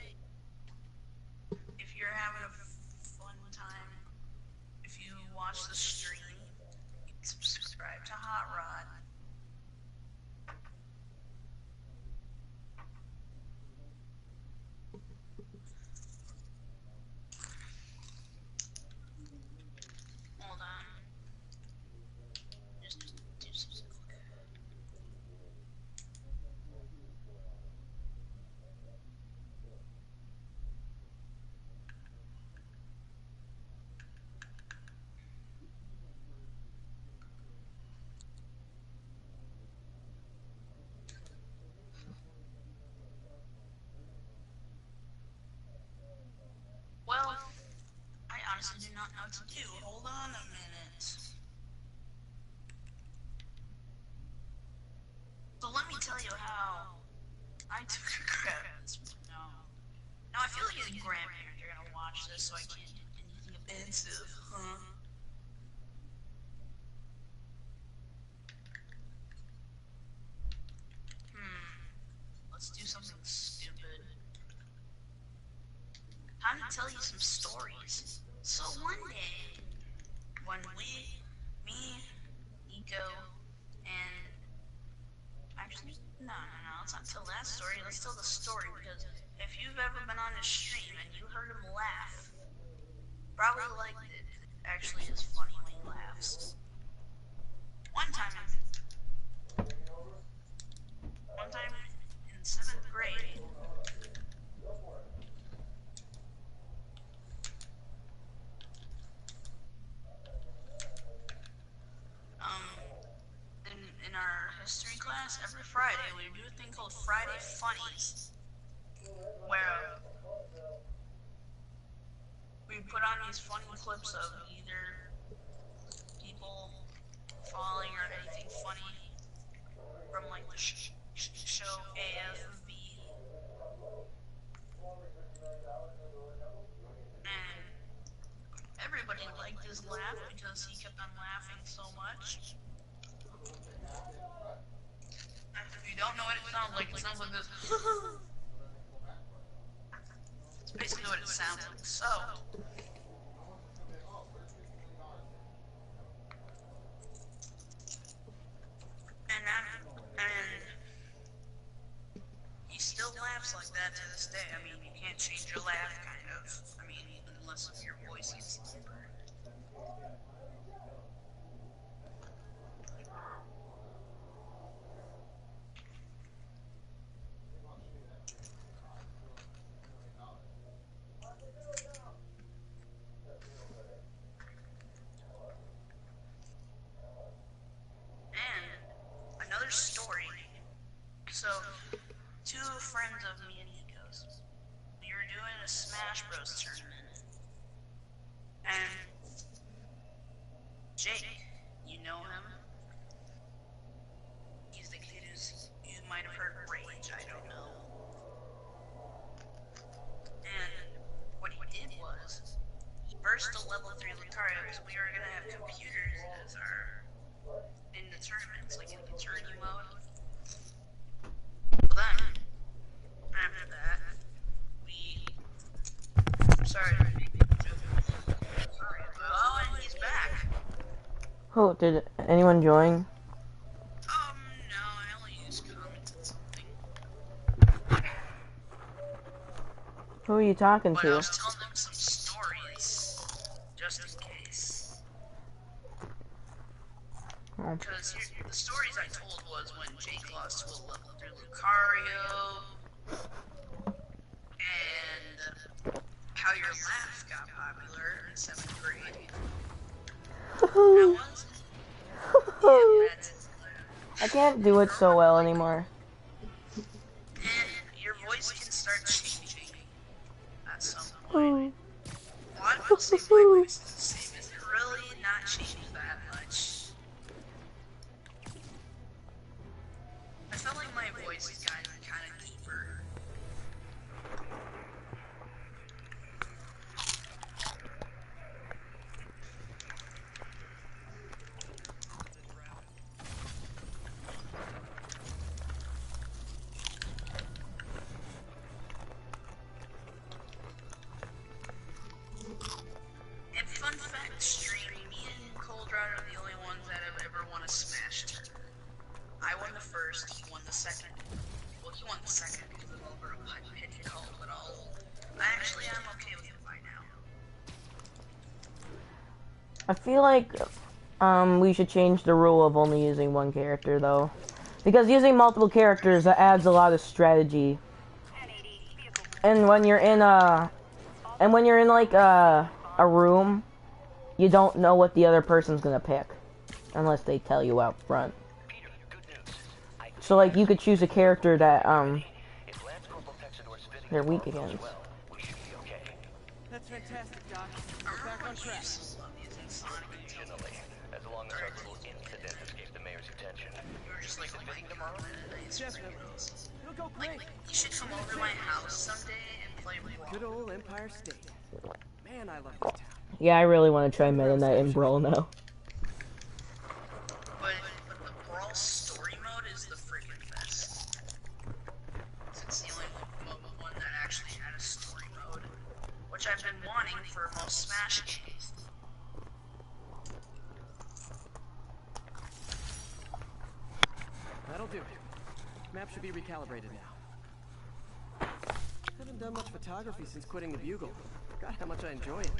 if you're having a fun time, if you watch the stream, you can subscribe to Hot Rod. Hold on. Just do something quick. Well, I honestly do not know what to do. Hold on a minute. So let me tell you how I took a crap. Now I feel like as grandparents are gonna watch this, so I can't do anything offensive, huh? Let's do something stupid. Time to tell you some stories. So one day, when me, Nico, and actually, no, let's not tell that story. Let's tell the story because if you've ever been on a stream and you heard him laugh, probably liked it. Actually, it's funny when he laughs. One time in 7th grade, in our history class, every Friday we do a thing called Friday Funnies, where we put on these funny clips of either people falling or anything funny from like the show AFV. And everybody liked his laugh because he kept on laughing so much. If you don't know what it sounds like this. It's basically what it sounds like. So, and he still laughs like that to this day. I mean, you can't change your laugh, kind of. I mean, unless your voice gets deeper. And another story. So, two friends of me and Nico's, we were doing a Smash Bros tournament, and Jake, you know him? He's the kid you might have heard Rage, I don't know. And what he did was, he burst a level 3 Lucario because we were gonna have computers as our in the tournaments, like in the tourney mode. Well then, after that, sorry. Oh, and he's back. Oh, did anyone join? No, I only use comments and something. Who are you talking But to? I was telling them some stories, just in case. Oh. Because the stories I told was when Jake lost to a level 3 Lucario, and how your laugh got popular in 7th grade. That was? Yeah, that's I can't do it so well anymore. and your voice can start changing at some point. A lot of people say my voice is the same. Is it really not changing that much? I felt like my voice has gotten kind of deeper. And fun fact, stream, me and Cold Rod are the only ones that have ever won a Smash tournament. I won the first, he won the second. Well, he won the second because of over a hit call, but I'm okay with it by now. I feel like we should change the rule of only using one character though, because using multiple characters that adds a lot of strategy. And when you're in like a room, you don't know what the other person's gonna pick unless they tell you out front. So like you could choose a character that they're weak against. That's fantastic, Doc. We're back on track. As long as our little incident escaped the mayor's attention. You were just like, oh my god, Definitely. It'll go great. you should come over to my house someday and play Brawl. Good old Empire State. Man, I love this town. Yeah, I really want to try Meta Knight and Brawl now. But the Brawl story mode is the freaking best. It's the only one that actually had a story mode, which I've been wanting for most Smash games. That'll do. Map should be recalibrated now. Haven't done much photography since quitting the Bugle. God, how much I enjoy it.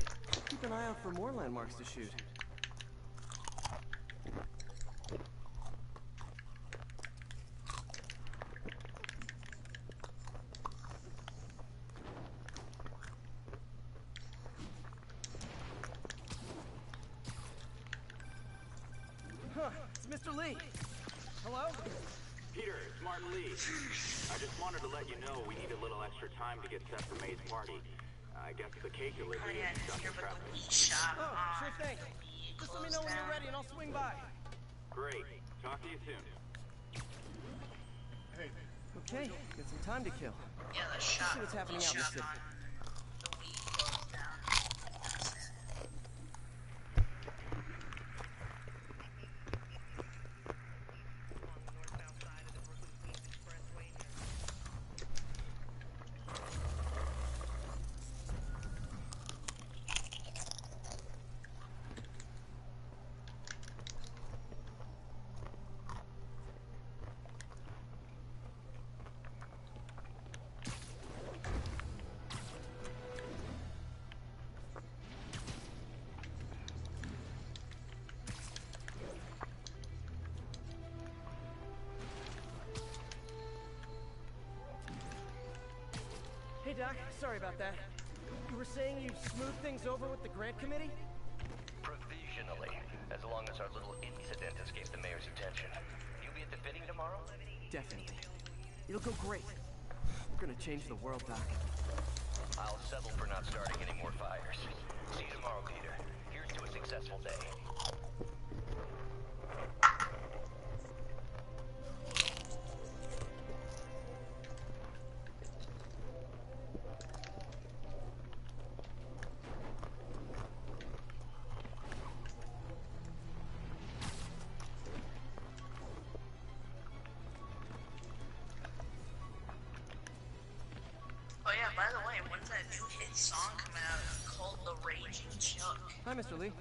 Keep an eye out for more landmarks to shoot. Huh, it's Mr. Lee. Hello? Peter, it's Martin Lee. I just wanted to let you know we need a little extra time to get set for May's party. I guess the cake delivery is stuck in traffic. Oh, sure thing. Just let me know when you're ready and I'll swing by. Great. Talk to you soon. Hey, Okay, get some time to kill. Yeah, the Let's shop. see what's happening out in the city. The weed closed down. That's it. Hey Doc, sorry about that. You were saying you smoothed things over with the grant committee? Provisionally, as long as our little incident escaped the mayor's attention. You'll be at the fitting tomorrow? Definitely. It'll go great. We're gonna change the world, Doc. I'll settle for not starting any more fires. See you tomorrow, Peter. Here's to a successful day. Oh yeah, by the way, when's that new hit song coming out called The Raging Chuck? Hi, Mr. Lee.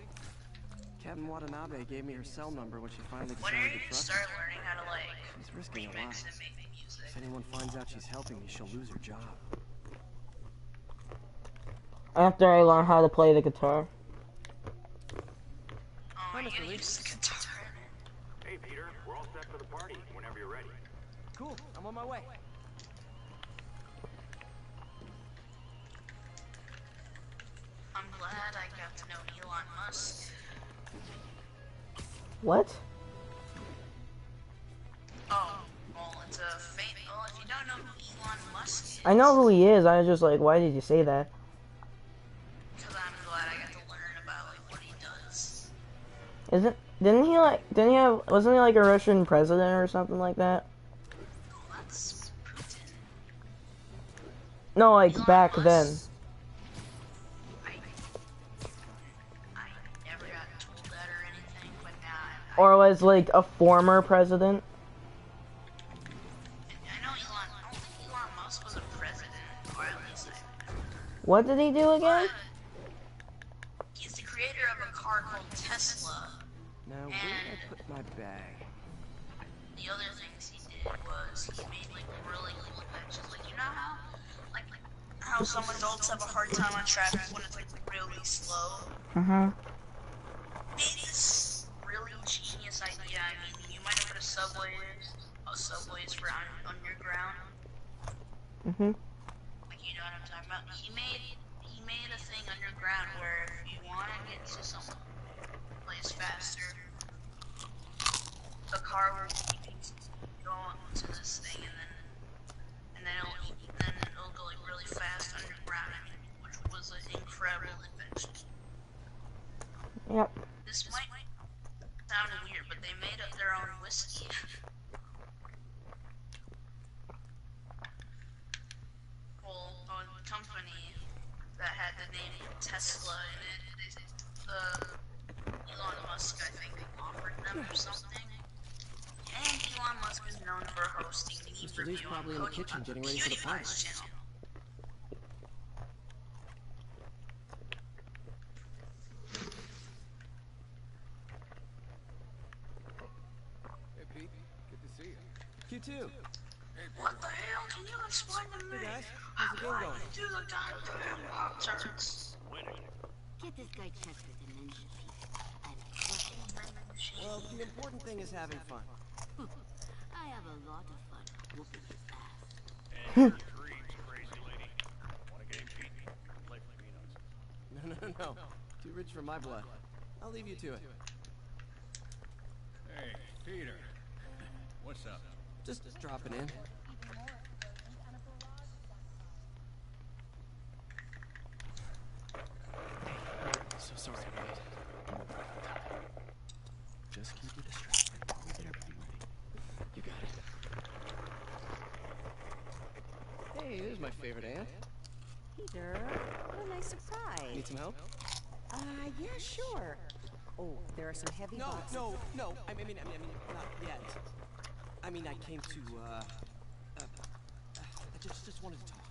Captain Watanabe gave me her cell number when she finally When are decided you to gonna trust start me. learning how to like She's risking a lot. remix and make music? If anyone finds out she's helping me, she'll lose her job. After I learn how to play the guitar. Oh, Hi, you Mr. gotta Lee. use the guitar. Hey, Peter, we're all set for the party whenever you're ready. Cool, I'm on my way. I'm glad I got to know Elon Musk. What? Oh, well, it's a fake. Well, if you don't know who Elon Musk is, I know who he is. I was just like, why did you say that? because I'm glad I got to learn about like what he does. Didn't he have, wasn't he like a Russian president or something like that? Oh, that's Putin. No, like Elon back Musk? then. I never got told that or anything, but now Or was like a former president? I know Elon. I don't think Elon Musk was a president, or at least What did he do again? he's the creator of a car called Tesla. Now, where did I put my bag? The other things he did was he made like really cool inventions. Like you know how some adults have a hard time on traffic when it's like really slow. Mm-hmm. Made this really genius idea. I mean, you might know what a subway is. A subway is for underground. Mm-hmm. Like you know what I'm talking about. He made a thing underground where if you want to get to some place faster, the car will go to this thing and then it'll go like really fast underground. I mean, which was an incredible invention. Yep. This might sound weird, but they made up their own whiskey. Well, a company that had the name Tesla in it, Elon Musk, I think, offered them or something. And Elon Musk is known for hosting the Mr. Lee's probably in the kitchen getting ready for the party. channel. Hey, Pete. Good to see you. You too. What the hell? Can you explain to me? Hey guys, How how's the game do I going? do the goddamn Pop-Tarts? Get this guy checked for dementia. Well, the important thing is having fun. I have a lot of fun whooping his ass. And your dreams, crazy lady. Want a game, Pete? Play for peanuts. No. Too rich for my blood. I'll leave you to it. Hey, Peter. What's up? Just dropping in. So sorry, Nate. Just keep you distracted. We'll get everything ready. You got it. Hey, there's my favorite aunt. Peter, what a nice surprise. Need some help? Yeah, sure. Oh, there are some heavy boxes. No. I mean, not yet. I mean, I came to, I just wanted to talk.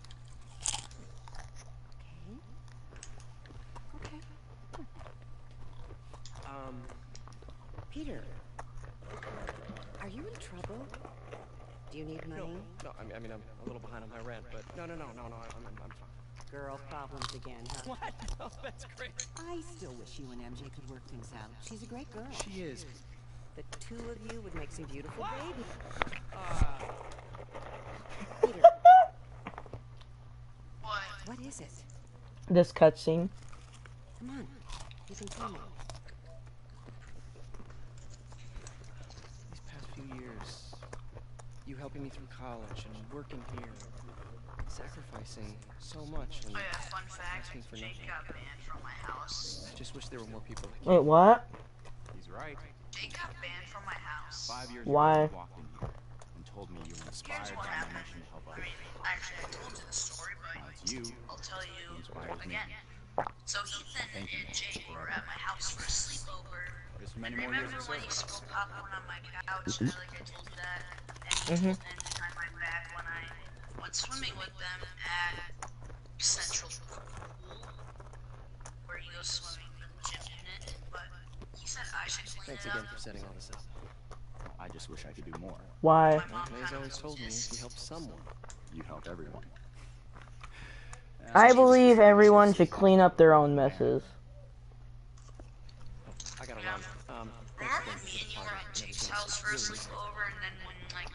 Okay. Peter, are you in trouble? Do you need money? No, I mean, I'm a little behind on my rent, but no, I'm fine. Girl problems again, huh? What? No, that's great. I still wish you and MJ could work things out. She's a great girl. She is. The two of you would make some beautiful babies. Peter. What is it? This cutscene. Come on. You can tell me. These past few years, you helping me through college and working here, sacrificing so much and Oh yeah, fun fact, asking for Jake nothing. got banned from my house. I just wish there were more people like you. Wait, what? He's right. Jake got banned from my house. 5 years Why? ago, you walked in here and told me you were inspired Here's what by my happened. mission to help I others. mean, actually I told you the story, but It's you I'll tell you who inspires me. again. So Ethan and Jake were at my house for a sleepover. There's many more years Remember of when you service. spilled popcorn on my couch? I told you that. And behind my back when I went swimming with them at Central Pool, where you go swimming in the gym unit. But he said I should clean Thanks it again up. for setting all this up. I just wish I could do more. Why? May's always told me if you help someone, You help everyone. I believe everyone should clean up their own messes. I gotta run. Thanks Remember again when me for and the you were party. at Jake's house for a sleepover, and then when, like,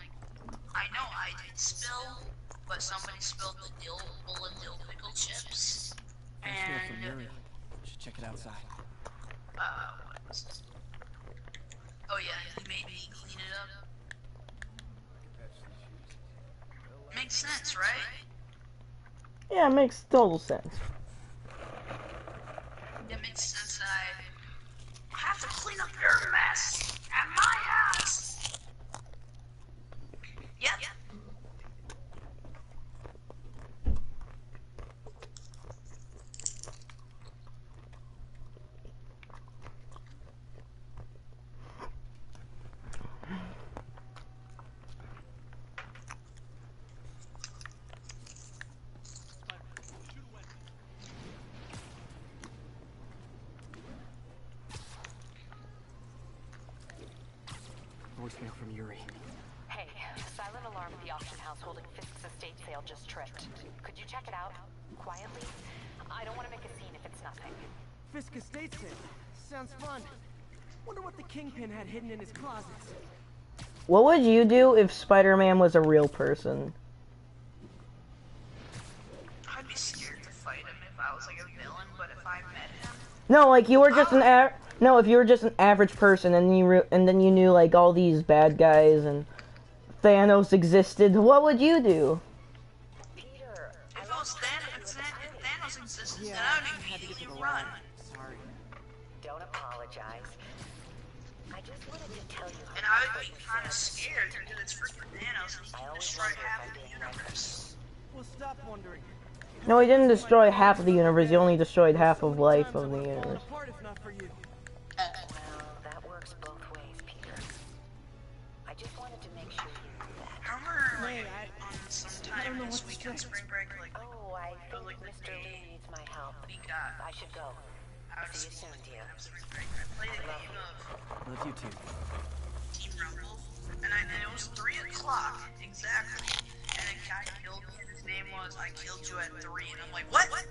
I know I didn't spill, but somebody spilled the bowl of dill pickle chips, Thanks for and, from Yuri. Should check it outside. what was it? Oh yeah, he made me clean it up. Makes sense, right? Yeah, it makes total sense. It makes sense that I have to clean up your mess at my house. Yep. Voicemail from Yuri. Hey, silent alarm at the auction house holding Fisk's estate sale just tripped. Could you check it out? Quietly? I don't want to make a scene if it's nothing. Fisk estate sale. Sounds fun. Wonder what the Kingpin had hidden in his closets. What would you do if Spider-Man was a real person? I'd be scared to fight him if I was like a villain, but if I met him, No, like you were just an no, if you were just an average person and then you knew like all these bad guys and Thanos existed, what would you do? Peter, if it was Thanos existed, then I would immediately run. Sorry. don't apologize. I just wanted to tell you And I would be kind of scared because it's freaking Thanos and he can destroy half of the universe. Well, stop wondering. No, he didn't destroy half of the universe, he only destroyed half of life of the universe. Apart if not for you. Well, that works both ways, Peter. I just wanted to make sure you knew that. Remember, like, sometime this weekend, spring break, like, Oh, I think Mr. Lee needs my help. we got I should go. out of See you school soon, dear. spring break. I played a game of Love you too. Team Rumble. And it was 3 o'clock exactly, and a guy killed me, and his name was I killed you at 3, and I'm like, what?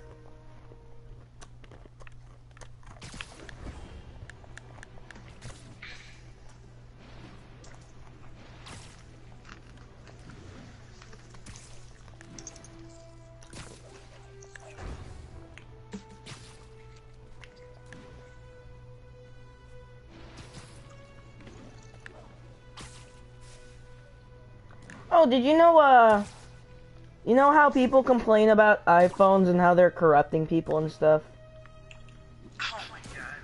Oh, did you know how people complain about iPhones and how they're corrupting people and stuff? Oh my god.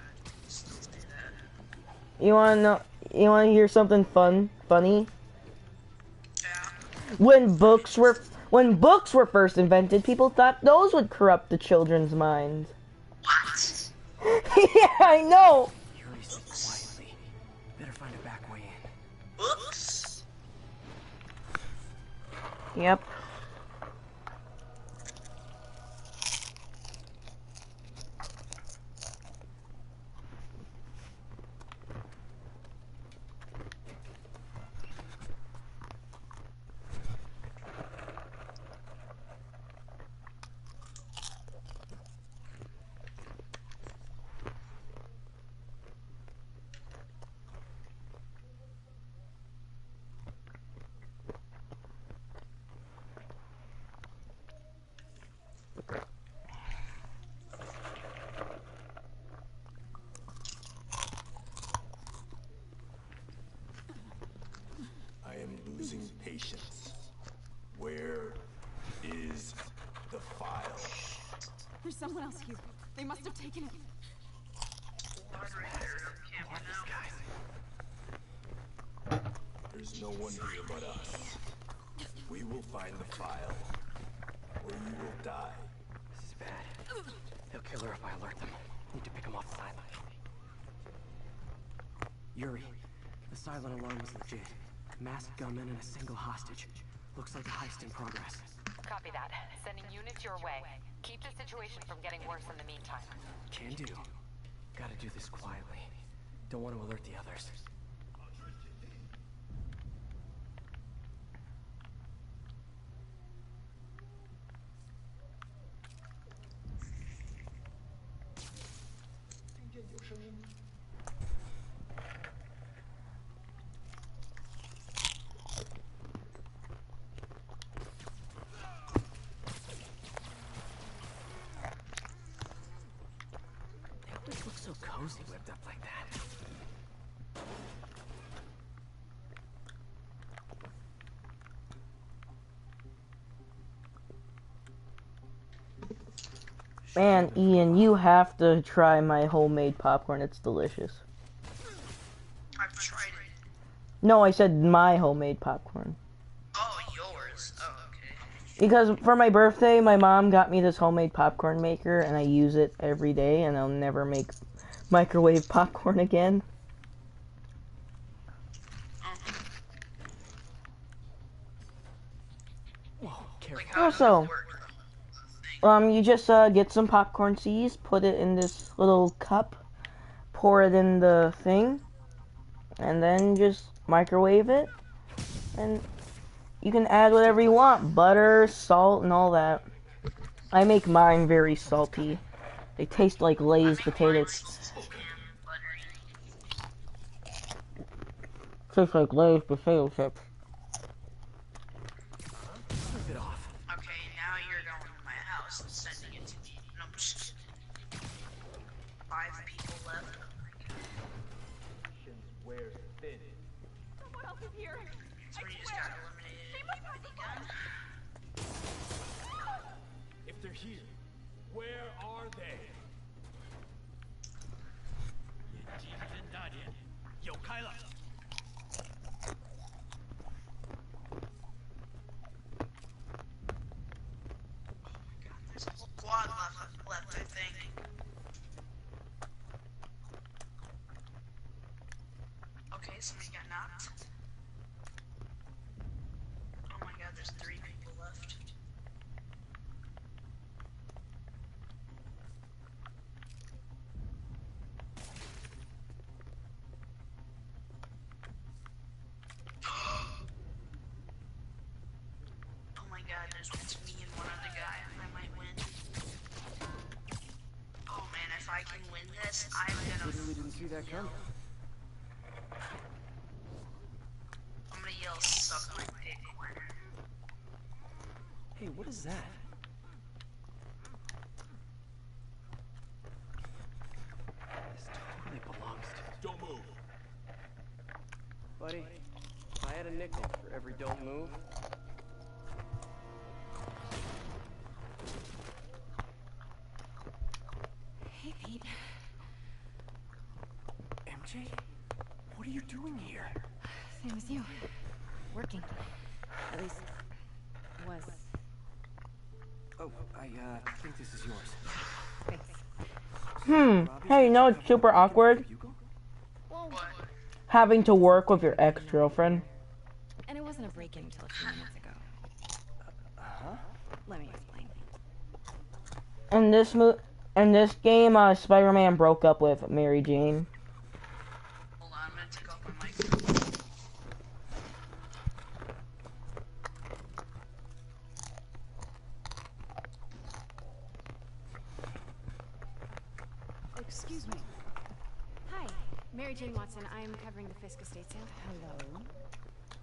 Still do that. You wanna hear something funny? Yeah. When books were first invented, people thought those would corrupt the children's minds. What? Yeah, I know. Yuri said quietly. Better find a back way in. Books? Yep. I am losing patience. Where is the file? There's someone else here. They must have taken it. There's no one here but us. We will find the file, or you will die. This is bad. They'll kill her if I alert them. Need to pick them off the silent. Yuri, the silent alarm was legit. Masked gunmen and a single hostage. Looks like a heist in progress. Copy that. Sending units your way. Keep the situation from getting worse in the meantime. Can do. Gotta do this quietly. Don't want to alert the others. This looks so cozy whipped up like that. Man, Ian, you have to try my homemade popcorn. It's delicious. I've tried it. No, I said my homemade popcorn. Oh, yours. Oh, okay. Because for my birthday, my mom got me this homemade popcorn maker, and I use it every day, and I'll never make microwave popcorn again. Whoa, careful. Also, you just get some popcorn seeds, put it in this little cup, pour it in the thing, and then just microwave it, and you can add whatever you want, butter, salt, and all that. I make mine very salty. They taste like Lay's potatoes. Tastes like Lay's potato chips. Flip it off. Okay, now you're going to my house and sending it to me. No, I'm just... 5 people left. Wears thin. Someone else is here. Somebody just got eliminated. If they're here, where are they? 眼睛睁大点，有开了。 There's a whole quad left, I think. Okay, somebody got knocked. Oh my god, there's 3 people left. there's me and one other guy. I might win. Oh man, if I can win this, I'm gonna. Literally didn't see that coming. I'm gonna yell, "Suck my dick, winner." Hey, what is that? This totally belongs to. Don't move. Buddy, if I had a nickel for every don't move. Hey, Pete. MJ, what are you doing here? Same as you. Working. At least, was. Oh, I think this is yours. Thanks. Hey, you know it's super awkward? Having to work with your ex-girlfriend. And it wasn't a break-in until a few minutes ago. Huh? Let me explain. In this game, Spider-Man broke up with Mary Jane. Hold on, I'm gonna take off my mic. Excuse me. Hi, Mary Jane Watson. I'm covering the Fisk estate sale. Hello.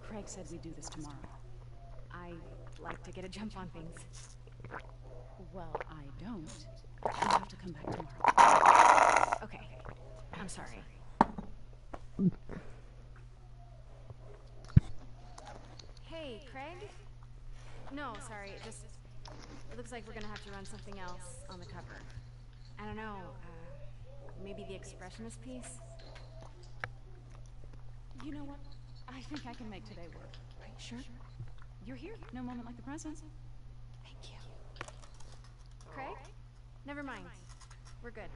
Craig said we'd do this tomorrow. I like to get a jump on things. Well, I don't. You'll have to come back tomorrow. Okay. I'm sorry. Hey, Craig? No, sorry. It looks like we're gonna have to run something else on the cover. I don't know. Maybe the expressionist piece? You know what? I think I can make today work. Are you sure? You're here. No moment like the present. Thank you. Craig? Never mind. We're good.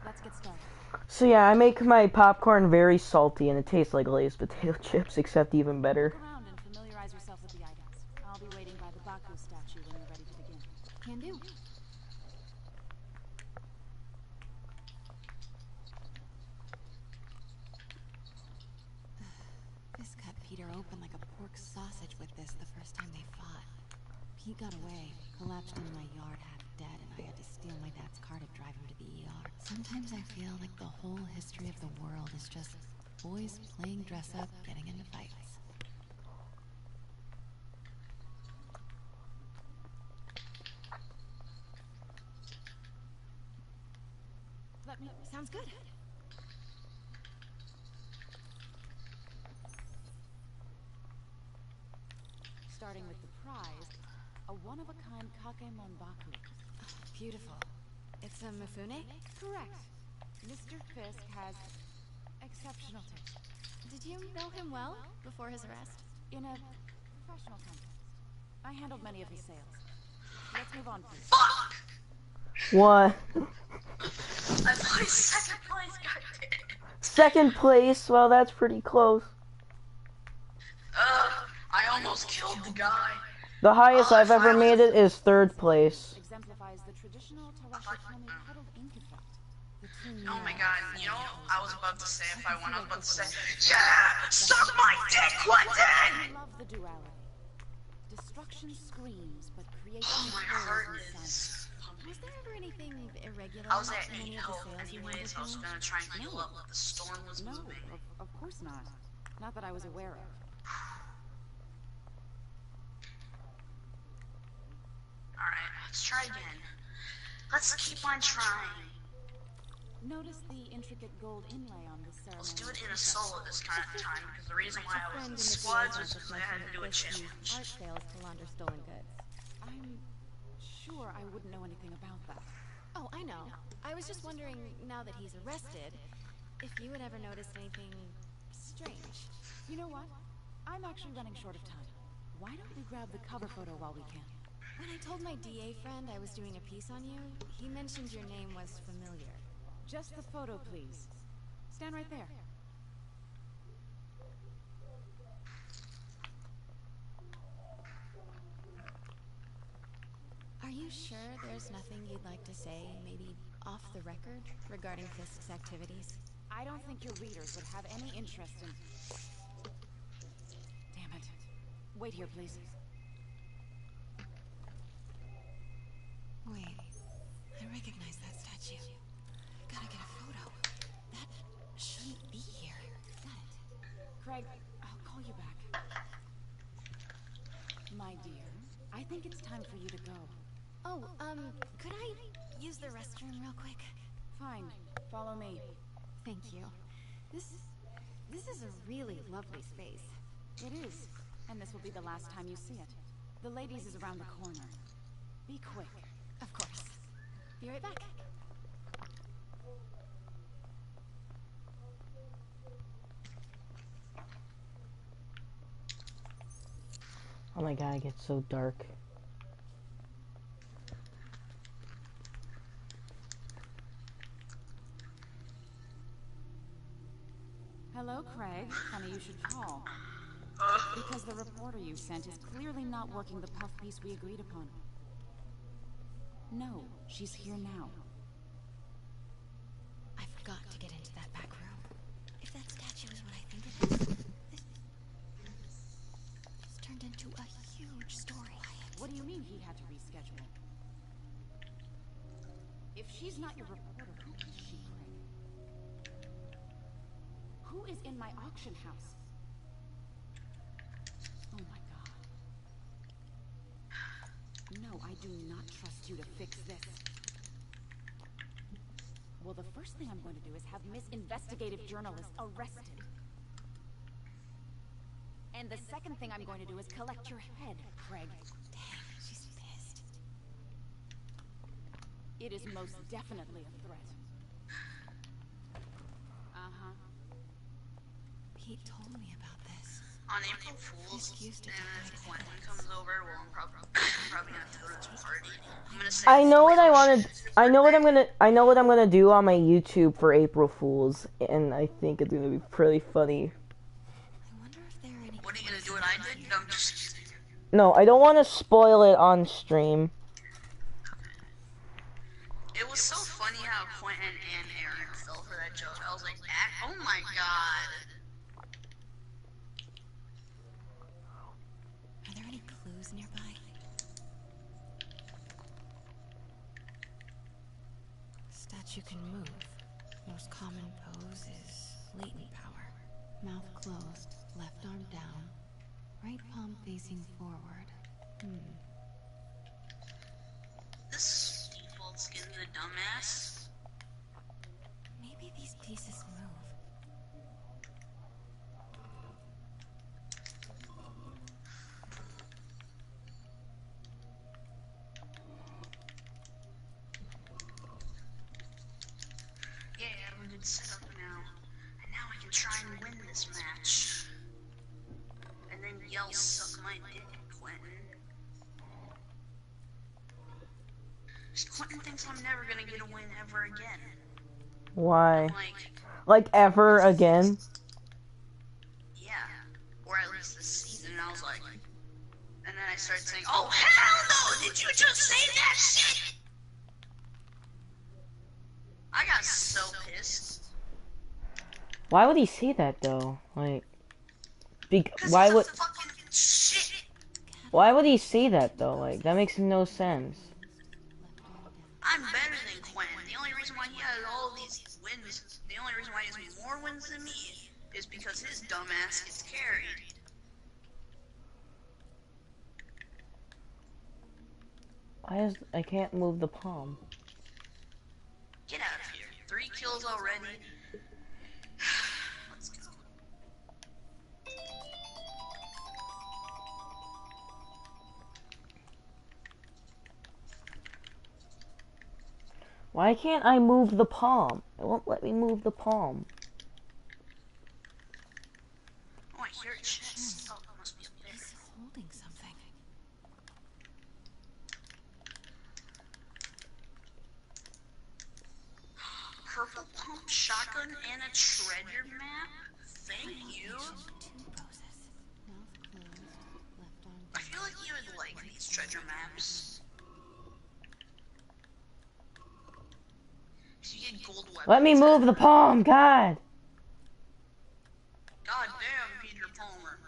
Let's get started. So yeah, I make my popcorn very salty and it tastes like Lay's potato chips, except even better. Look around and familiarize yourself with the items. I'll be waiting by the Baku statue when you're ready to begin. Can do. This cut Peter open like a pork sausage with this the first time they fought. Pete got away, collapsed in my yard half dead, and I had to steal my dad's car to drive him to the ER. Sometimes I feel like the whole history of the world is just boys playing dress up, getting into fights. Sounds good. Starting with the prize, a one-of-a-kind Kakemon Baku. Beautiful. It's a Mifune? Correct. Mr. Fisk has exceptional taste. Did you know him well before his arrest? In a professional context. I handled many of his sales. Let's move on, please. Fuck! What? I placed second place, goddamn. Second place? Well, that's pretty close. I almost killed the guy. The highest I've ever made it is third place. Exemplifies the traditional Tarashitomi cuddled ink effect. Oh my god, you know, I was about to say, if I went up, about to say, yeah, suck my dick, Quentin! I love the duality. Destruction screams, but creation my heart is... Was there ever anything irregular I was at in any 8 of the health sales you anyways, I was handled? gonna try and heal up, but the storm was No, moving. of course not. Not that I was aware of. Alright, let's try again. Let's keep on trying. Notice the intricate gold inlay on this ceremony. Let's do it in a solo this kind of time, because the reason why I was in squads was because I had to do a challenge. Art sales to launder stolen goods. I'm sure I wouldn't know anything about that. Oh, I know. I was just wondering, now that he's arrested, if you had ever noticed anything strange. You know what? I'm actually running short of time. Why don't we grab the cover photo while we can? When I told my DA friend I was doing a piece on you, he mentioned your name was familiar. Just the photo, please. Stand right there. Are you sure there's nothing you'd like to say, maybe off the record, regarding Fisk's activities? I don't think your readers would have any interest in... Damn it. Wait here, please. Wait, I recognize that statue. Gotta get a photo. That shouldn't be here. Got it. Craig, I'll call you back. My dear, I think it's time for you to go. Oh, could I use the restroom real quick? Fine, follow me. Thank you. This is a really lovely space. It is, and this will be the last time you see it. The ladies is around the corner. Be quick. Of course. Be right back. Oh my god, it gets so dark. Hello, Craig. Funny you should call. Because the reporter you sent is clearly not working the puff piece we agreed upon. No, she's here now. I've got to get into that back room. If that statue is what I think it is, this turned into a huge story. What do you mean he had to reschedule? If she's not your reporter, who is she, Craig? Who is in my auction house? Oh my god. No, I do not trust you to fix this. Well, the first thing I'm going to do is have Miss Investigative Journalist arrested. And the second thing I'm going to do is collect your head, Craig. Dang, she's pissed. It is most definitely a threat. Uh-huh. Pete told me about this. On April Fool's, and if Quentin comes over, well, I'm probably gonna go to his party. I'm gonna say I know what I want to. I know what I'm gonna do on my YouTube for April Fools, and I think it's gonna be pretty funny. I wonder if there are any. What are you gonna do? What I did? No, I'm just kidding. No, I don't want to spoil it on stream. It was so funny how Quentin and Aaron fell for that joke. I was like, oh my god. Are there any clues nearby? Statue can move. Most common pose is latent power. Mouth closed, left arm down, right palm facing forward. This default skin the dumbass. Maybe these pieces move. Yeah, we can set up now. And now I can try and win this match. And then yell, suck my dick, Quentin. Quentin thinks I'm never gonna get a win ever again. Why? Like ever again? Yeah. Or at least this season, and I was like... And then I started saying, oh hell no! Did you just say that shit? I got so pissed. Why would he say that though? Like, why would? Shit. Why would he say that though? Like, that makes no sense. I'm better than Quentin. The only reason why he has all these wins, the only reason why he has more wins than me, is because his dumbass gets carried. I can't move the palm. Get out of here. 3 kills already. Let's go. Why can't I move the palm? It won't let me move the palm. Oh, I hear a chest. Oh, it must be up there. He's holding something. Purple pump shotgun and a treasure map? Thank you. Two poses. Mouth closed, left arm I feel like you would like these treasure maps. You get gold weapons. Let me move the palm, God! God damn, Peter Palmer.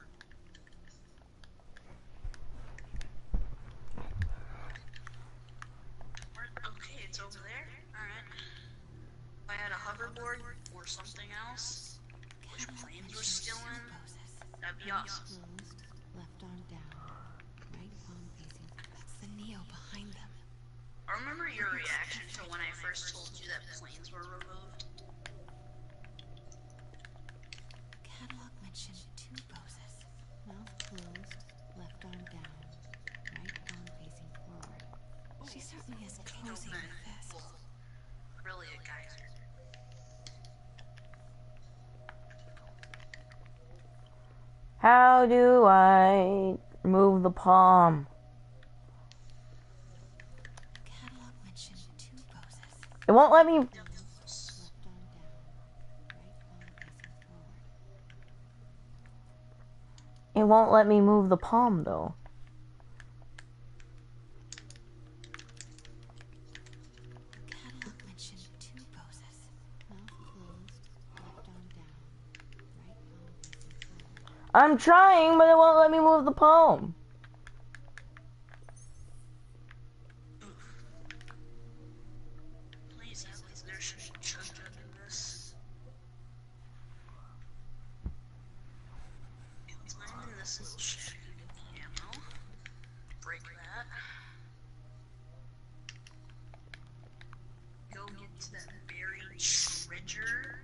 it's over there? Alright. If I had a hoverboard or something else, which planes we're still in, that'd be awesome. Closed, left arm down, right palm facing. That's the Neo behind them. I remember your reaction to when I first told you that planes were removed. Catalog mentioned 2 poses. Mouth closed, left arm down, right palm facing forward. She certainly is closing with this. Well, really a geyser. How do I move the palm? Catalog mentioned 2 poses. It won't let me. Left arm down, right palm facing forward. It won't let me move the palm though. Catalog mentioned 2 poses. Mouth closed, left arm down, right palm facing forward. I'm trying, but it won't let me move the palm. Please, at least there should be children in this. Climb in this little shack and get the ammo. Break that. Go get to that buried treasure.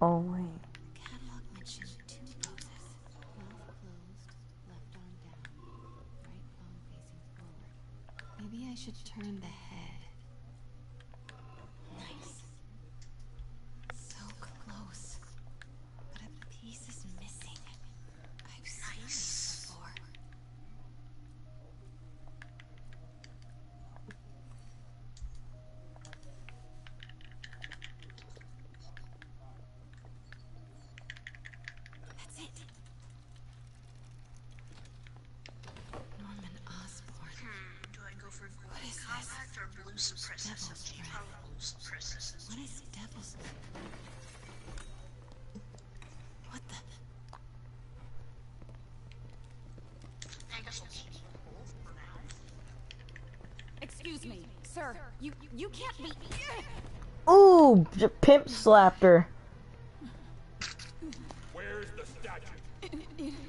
Oh wait. Catalog mentioned 2 poses. Mouth closed, left arm down, right palm facing forward. Maybe I should turn the head. Nice. So close. But a piece is missing. I've seen this before. That's it. Norman Osborn. Do I go for golden compact or blue suppressive? Probably blue suppressive. What is devil's? What the? I guess I'll keep both for now. Excuse me, sir. You can't be. Ooh, pimp slapped her. Where's the statue?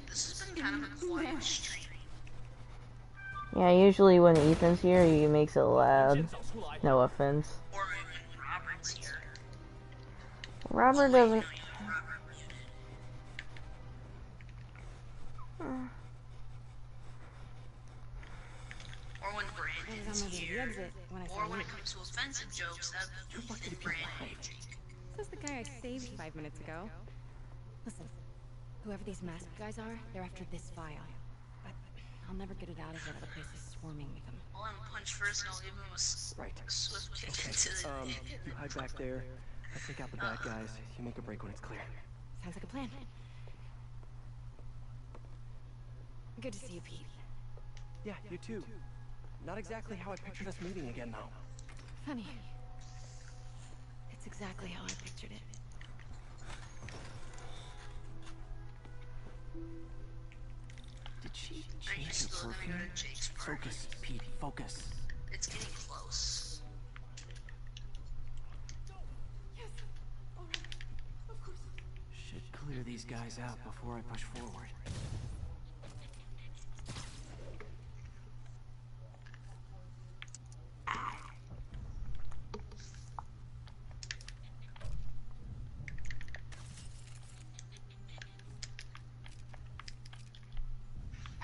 This has been kind of a quiet stream. Yeah, usually when Ethan's here, he makes it loud. No offense. Or maybe when Robert's here. Robert doesn't. Or when Brandon's here. Or when it comes to offensive jokes, that would be Brandon and Jake. This is the guy I saved 5 minutes ago. Listen, whoever these masked guys are, they're after this file. But I'll never get it out of here. The place is swarming with them. I'll let him punch first and I'll give him a swift kick into the You hide back there. I take out the bad guys. You make a break when it's clear. Sounds like a plan. Good to see you, Pete. Yeah, you too. Not exactly how I pictured us meeting again, though. Funny. It's exactly how I pictured it. Did she Are you change her still gonna go perfume? to Jake's party? Focus, Pete, focus. It's getting close. Should clear these guys out before I push forward.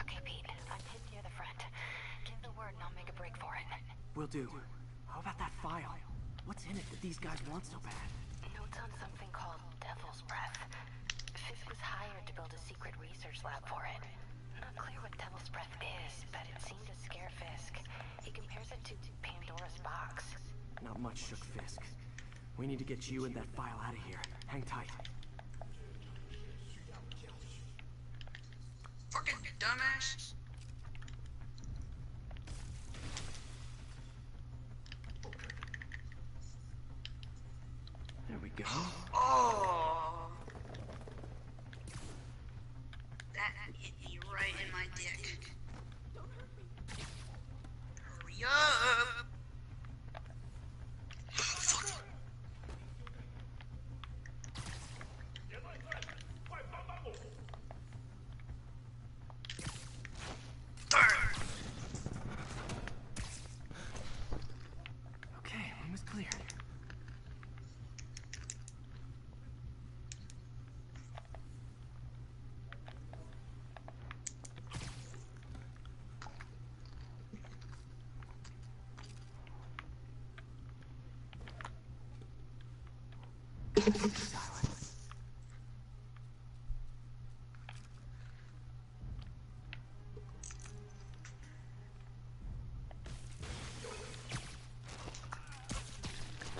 Okay, Pete. I'm pinned near the front. Give the word and I'll make a break for it. Will do. How about that file? What's in it that these guys want so bad? Notes on something called Devil's Breath. Fisk was hired to build a secret research lab for it. Not clear what Devil's Breath is, but it seemed to scare Fisk. He compares it to Pandora's box. Not much shook Fisk. We need to get you and that file out of here. Hang tight. Fucking dumbass. There we go. Oh. That hit me right in my dick. Hurry up.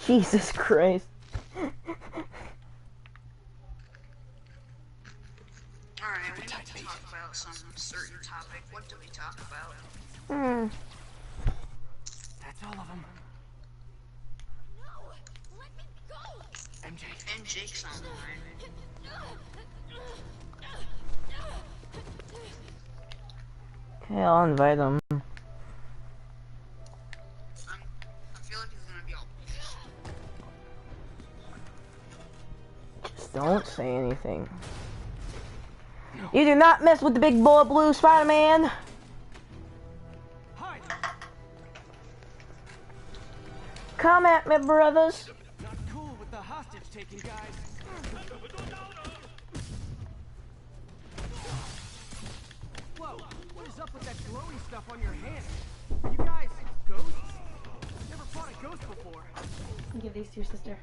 Jesus Christ. Alright, we need to talk about some certain topic. What do we talk about? That's all of them. No! Let me go! MJ. And Jake's online. Okay, I'll invite him. I feel like he's gonna be all Just don't say anything. You do not mess with the big boy blue Spider-Man. Come at me, brothers. Not cool with the hostage taking, guys. Whoa, what is up with that glowy stuff on your hand? Are you guys ghosts? Never fought a ghost before. Give these to your sister.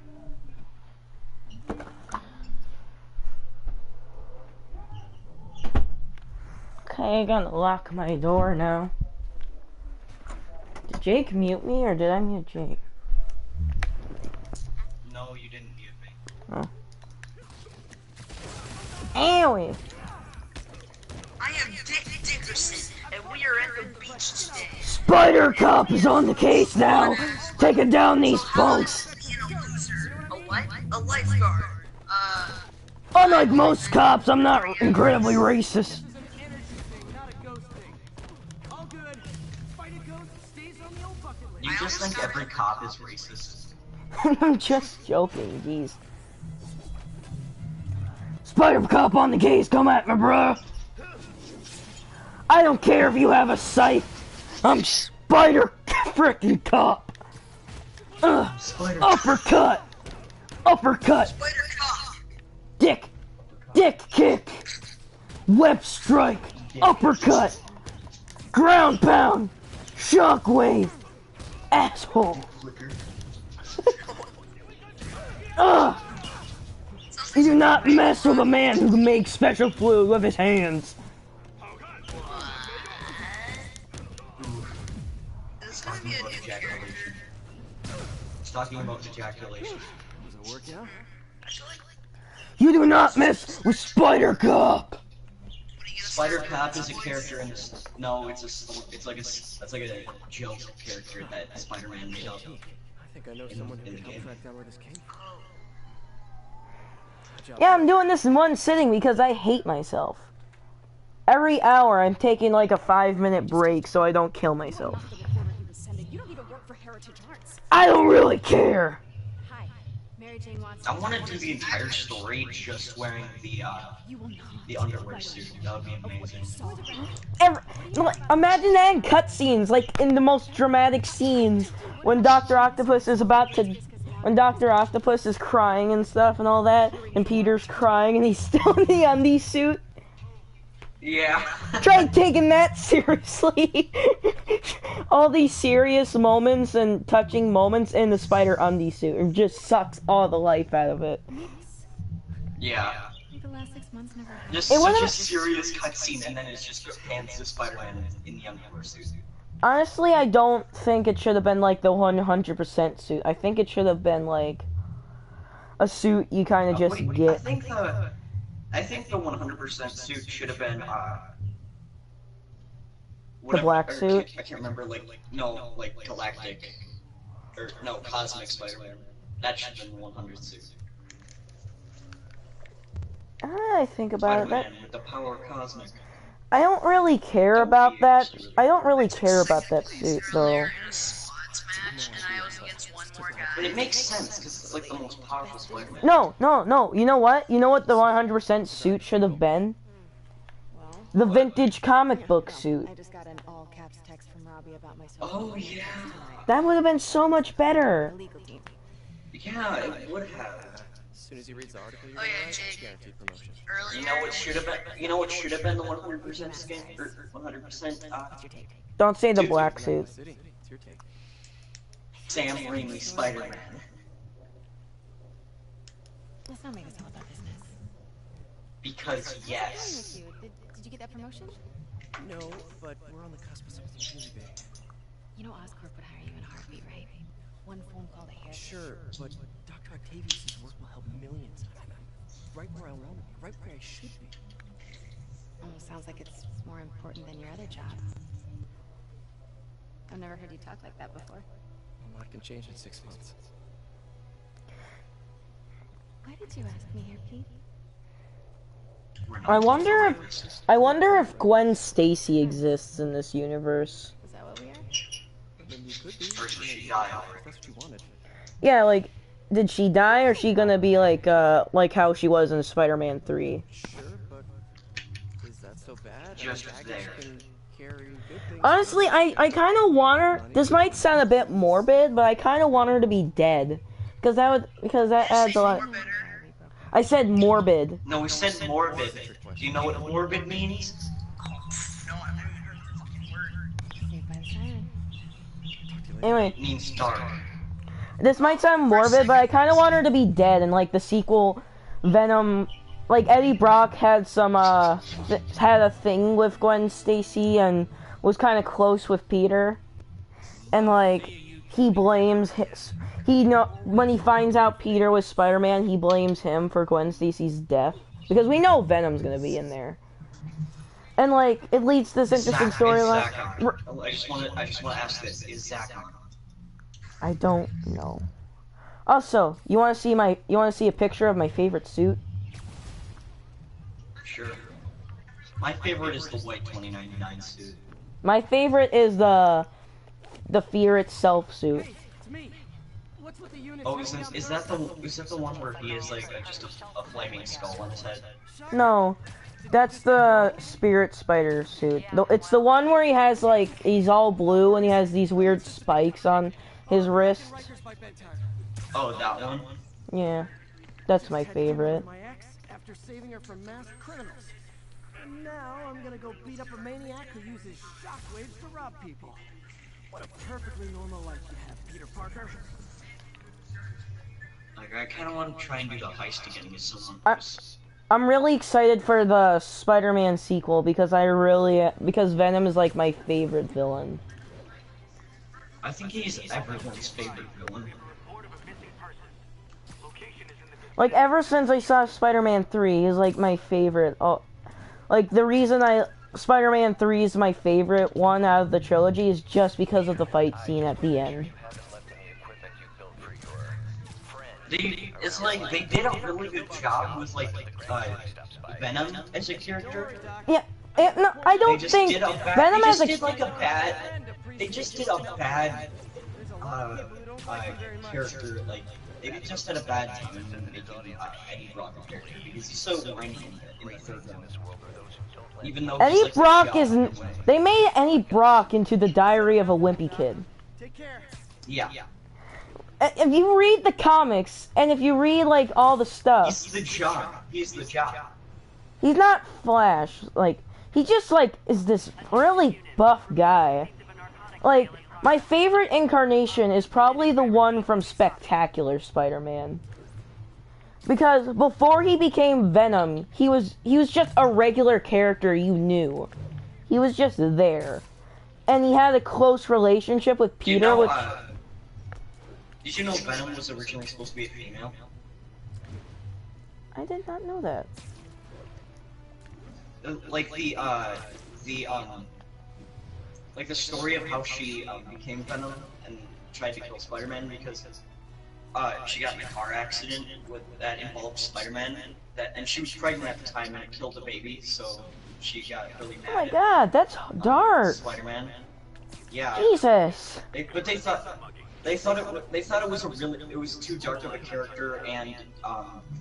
Okay, I gotta lock my door now. Did Jake mute me or did I mute Jake? No, you didn't mute me. Oh. Owie! I am Dick Dickerson, and we are at the beach today. Spider Cop is on the case now! Taking down these punks! Being a loser. A lifeguard. Unlike most cops, I'm not incredibly racist. You just think every cop is racist? I'm just joking, geez. Spider Cop on the case, come at me, bro! I don't care if you have a scythe! I'm Spider frickin' Cop! Uppercut! Uppercut! Dick kick! Web strike! Uppercut! Ground pound! Shockwave! Asshole! You do not mess with a man who can make special fluid with his hands! It's talking about ejaculation. Does it work out? You do not mess with Spider Cop! Spider Cop is a character in this. No, it's like a joke character that Spider-Man made up. I think I know someone who can help track down where this came from. Yeah, I'm doing this in one sitting because I hate myself. Every hour I'm taking like a 5-minute break so I don't kill myself. I don't really care! I want to do the entire story just wearing the underwear suit. That would be amazing. Imagine that in cutscenes, like in the most dramatic scenes, when Dr. Octopus is when Dr. Octopus is crying and stuff and all that, and Peter's crying and he's still in the undie suit. Yeah. Try taking that seriously. All these serious moments and touching moments in the Spider undie suit. It just sucks all the life out of it. Yeah. The last 6 months never happened. Just such a serious cutscene, and then it's just pans to Spider-Man in the underwear suit. Honestly, I don't think it should have been like the 100% suit. I think it should have been like a suit you kind of just get. I think the 100% suit should have been the black suit. I can't remember. Like Galactic or no Cosmic Spider-Man. That should have been the 100 suit. I think about Spider-Man with the power of Cosmic. I don't really care about that. I don't really care about that suit though. But it makes sense because it's like the most powerful Spider-Man. No. You know what? You know what the 100% suit should have been? The vintage comic book suit. I just got an all caps text from Robbie about my Oh yeah. That would have been so much better. Yeah, it would have. As soon as he reads the article, you're guaranteed promotion. You know what should have been? You know what should have been the 100% skin or 100%? Don't say the black suit. It's your take. Sam Raimi Spider-Man. Let's not make this all about business. Because What's wrong yes. with you? Did you get that promotion? No, but we're on the cusp of something really big. You know Oscorp would hire you in a heartbeat, right? One phone call to hair. Sure, but Dr. Octavius' work will help millions. I'm right where I want to be, right where I should be. Almost sounds like it's more important than your other job. I've never heard you talk like that before. A lot can change in 6 months. Why did you ask me here, Pete? I wonder if Gwen Stacy exists in this universe. Is that what we are? Then you could be. Or did she die If that's what you wanted. Yeah, like, did she die, or is she gonna be like how she was in Spider-Man 3? Sure, but is that so bad? Just there. Can carry good things. Honestly, I kind of want her. This might sound a bit morbid, but I kind of want her to be dead, because that adds a lot. I said morbid. No, we said morbid. Do you know what morbid means? No, I've never heard the fucking word. Saved by the siren. Anyway, It means dark. this might sound morbid, but I kind of want her to be dead in like the sequel, Venom. Like Eddie Brock had some had a thing with Gwen Stacy and was kind of close with Peter, and like he blames when he finds out Peter was Spider-Man, he blames him for Gwen Stacy's death because we know Venom's gonna be in there, and like it leads to this interesting storyline. I just want to ask this: is Zach on? I don't know. Also, you want to see a picture of my favorite suit? Sure. My favorite is the white 2099 suit. My favorite is the Fear Itself suit. Hey, it's me. What's with the unit? Oh, is that the one where he is like just a flaming skull on his head? No, that's the Spirit Spider suit. It's the one where he has like he's all blue and he has these weird spikes on his wrists. Oh, that one? Yeah, that's my favorite. My ex after saving her from mass criminals. And now I'm gonna go beat up a maniac who uses shockwaves to rob people. What a perfectly normal life you have, Peter Parker. Like, I kind of want to try and do the heist again with someone. I'm really excited for the Spider-Man sequel because Venom is like my favorite villain. I think he's everyone's favorite villain. Like ever since I saw Spider-Man 3, he's like my favorite. Oh, like the reason Spider-Man 3 is my favorite one out of the trilogy is just because of the fight scene at the end. It's like they did a really good job with like Venom as a character. Yeah, no, I don't think Venom as a They just did a bad character. Like they just had a bad time in making Eddie Brock a character because he's so whiny in the third one. Even though Eddie Brock they made Eddie Brock into the Diary of a Wimpy Kid. Take care. Yeah. If you read the comics and if you read like all the stuff, He's the job. He's not Flash. Like he just like is this really buff guy. Like my favorite incarnation is probably the one from Spectacular Spider-Man. Because before he became Venom, he was just a regular character you knew. He was just there. And he had a close relationship with Peter, Did you know Venom was originally supposed to be a female? I did not know that. Like the story of how she became Venom and tried to kill Spider-Man because she got in a car accident that involved Spider-Man, and she was pregnant at the time and it killed the baby, so she got really mad. Oh my god, that's dark. Spider-Man. Yeah. Jesus. But they thought it was too dark of a character and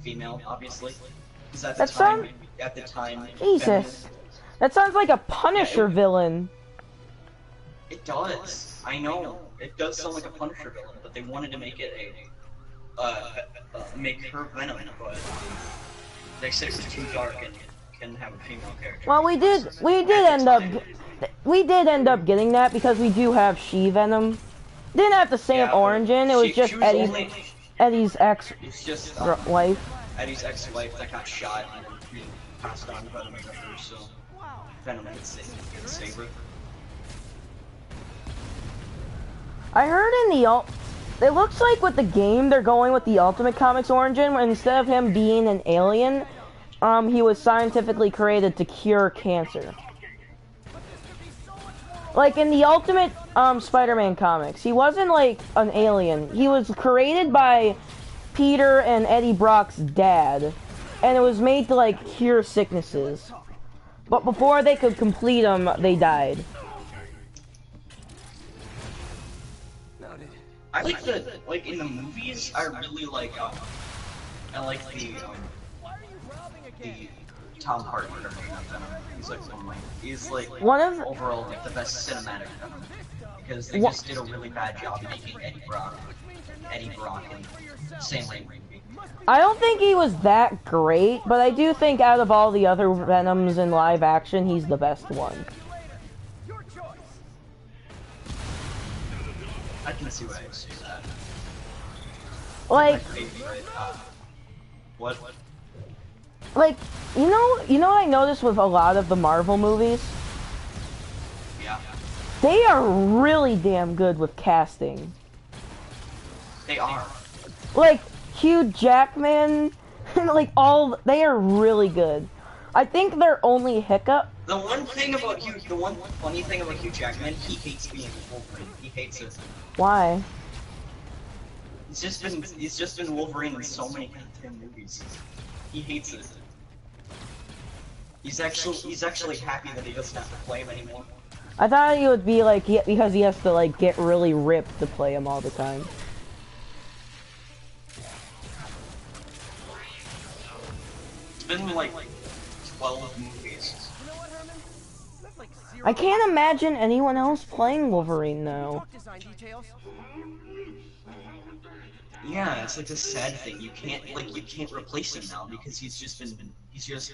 female, obviously. Because at the time. Jesus. That sounds like a Punisher villain. It does. I know. It does sound like a Punisher villain, but they wanted to make it make her Venom, but they said it was too dark and can have a female character. Well, we did end up getting that because we do have She-Venom. Didn't have the same origin. It was just Eddie's ex-wife. Eddie's ex-wife that got shot and then he passed on Venom to her, so Venom could save her. I heard in the it looks like with the game they're going with the Ultimate Comics origin, where instead of him being an alien, he was scientifically created to cure cancer. Like in the Ultimate Spider-Man comics, he wasn't like an alien. He was created by Peter and Eddie Brock's dad, and it was made to like cure sicknesses. But before they could complete them, they died. I like in the movies, I really like, I like the Tom Hardy version of Venom. He's like overall like the best cinematic Venom. Because they just did a really bad job making Eddie Brock and Sam Raimi. I don't think he was that great, but I do think out of all the other Venoms in live action, he's the best one. I can see why I say that. Like, what? Like, you know what I noticed with a lot of the Marvel movies? Yeah. They are really damn good with casting. They are. Like, Hugh Jackman, like they are really good. I think their only hiccup. The one funny thing about Hugh Jackman, he hates being Wolverine. He hates it. Why? He's just been Wolverine in so many goddamn movies. He hates it. He's actually happy that he doesn't have to play him anymore. I thought he would be like because he has to like get really ripped to play him all the time. It's been like 12 movies. I can't imagine anyone else playing Wolverine though. Yeah, it's like a sad thing. You can't replace him now because he's just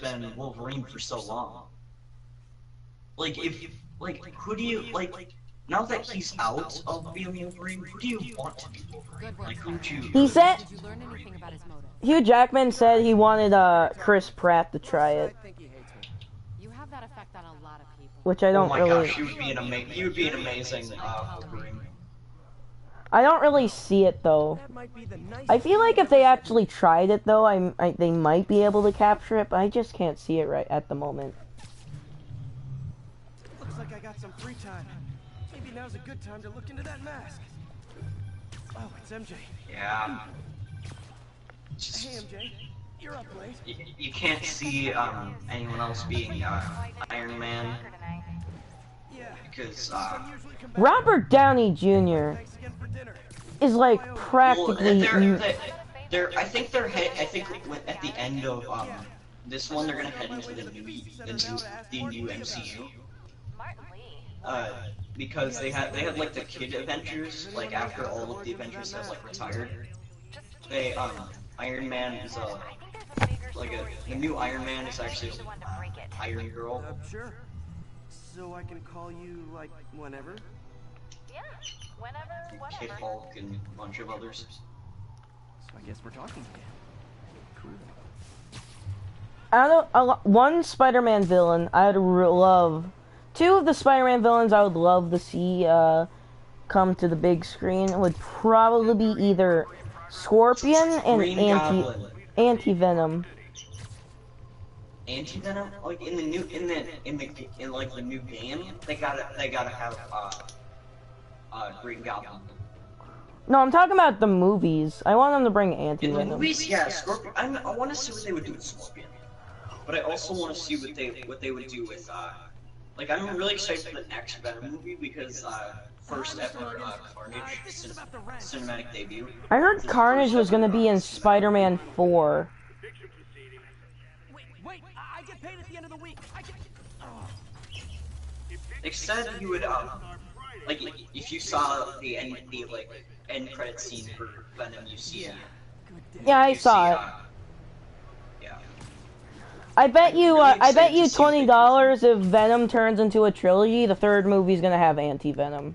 been Wolverine for so long. Like who do you now that he's out of being Wolverine, who do you want to be Wolverine? Like who do you? He said Hugh Jackman said he wanted Chris Pratt to try it. You have that effect on a lot of people. Which I don't really. Oh my gosh, he would be an amazing Wolverine. I don't really see it though. I feel like if they actually tried it though, they might be able to capture it, but I just can't see it right at the moment. Looks like I got some free time. Maybe now's a good time to look into that mask. Oh, it's MJ. Yeah. Hey MJ, you're up late. You can't see anyone else being Iron Man. Because Robert Downey Jr. is like practically. I think at the end of this one they're gonna head into the new MCU. Because they had like the kid Avengers, like after all of the Avengers have like retired. They Iron Man is the new Iron Man is actually Iron Girl. Sure. So I can call you, like, whenever? Yeah, whenever. Kid Hulk and a bunch of others. So I guess we're talking again. Cool. One Spider-Man villain I would love. Two of the Spider-Man villains I would love to see come to the big screen would probably be either Scorpion and Anti-Venom. Anti-Venom, like in the new game, they gotta have Green Goblin. No, I'm talking about the movies. I want them to bring Anti-Venom. In the movies, yeah, Scorpion. I want to see what they would do with Scorpion, but I also want to see what they would do with like I'm really excited for the next Venom movie because first ever Carnage cinematic debut. I heard Carnage was gonna be in Spider-Man 4. Wait, I get paid at the end of the week. They said you would like if you saw the end credit scene for Venom, you see Yeah, I saw it. Yeah. I bet you $20 if Venom turns into a trilogy, the third movie's gonna have Anti-Venom.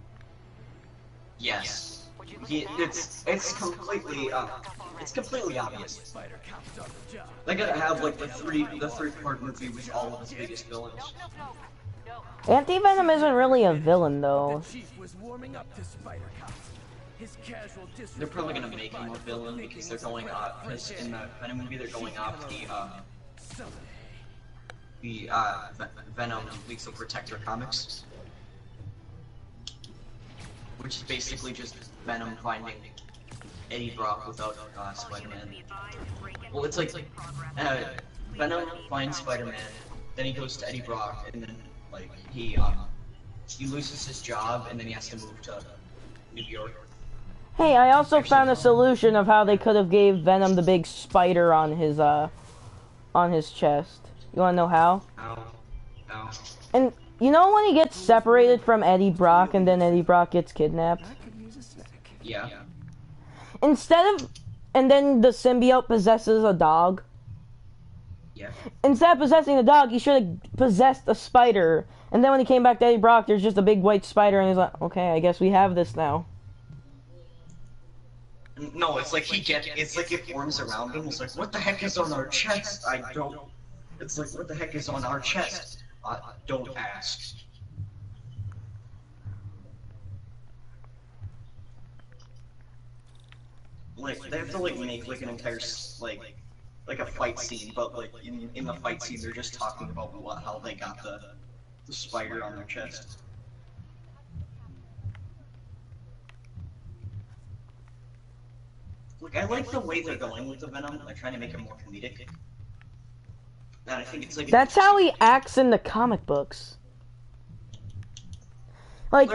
Yes. It's completely it's completely obvious. They gotta have like the three-part movie with all of its biggest villains. Anti-Venom isn't really a villain, though. They're probably gonna make him a villain because they're going off. Because in the Venom movie, they're going off the Venom Lethal Protector comics, which is basically just Venom finding Eddie Brock without Spider-Man. Well, it's like Venom finds Spider-Man, then he goes to Eddie Brock, and then like he loses his job, and then he has to move to New York. Hey, I also found a solution of how they could have gave Venom the big spider on his chest. You wanna know how? How? And you know when he gets separated from Eddie Brock and then Eddie Brock gets kidnapped? Yeah. And then the symbiote possesses a dog. Yeah. Instead of possessing the dog, he should have possessed a spider. And then when he came back to Eddie Brock, there's just a big white spider, and he's like, okay, I guess we have this now. No, it's like it's like it forms around him. It's like, what the heck is on our chest? It's like, what the heck is on our chest? Don't ask. Like, they have to like make like an entire like a fight scene, but like in the fight scene they're just talking about how they got the spider on their chest. Look, I like the way they're going with the Venom. They're trying to make it more comedic. And I think it's like that's how he acts in the comic books. Like,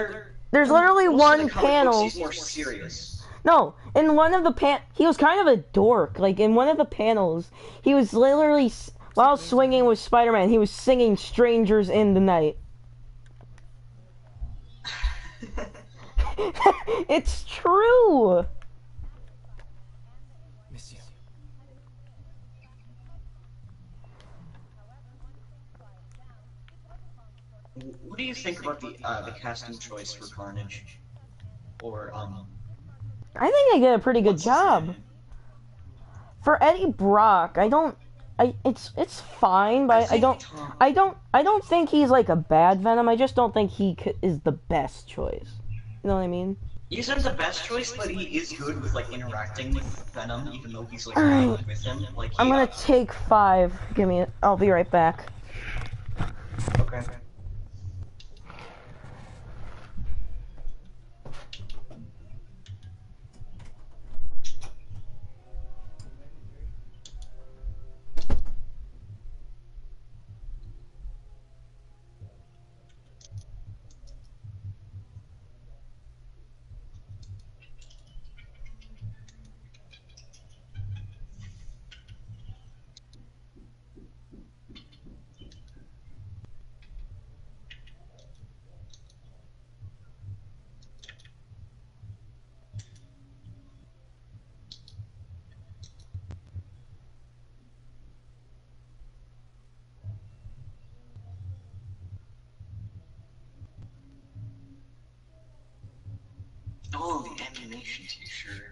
there's literally one panel. He's more serious. No, in one of the he was kind of a dork. Like, in one of the panels, he was literally, while swinging with Spider-Man, he was singing "Strangers in the Night." It's true. What do you think about the casting choice for Carnage? Or I think they did a pretty good job. For Eddie Brock, it's fine, but I don't think he's like a bad Venom. I just don't think he is the best choice. You know what I mean? He isn't the best choice, but he is good with like interacting with Venom, even though he's like Alright. not with him. Like I'm gonna take 5. Give me it. I'll be right back. Okay. Oh, the ammunition t-shirt.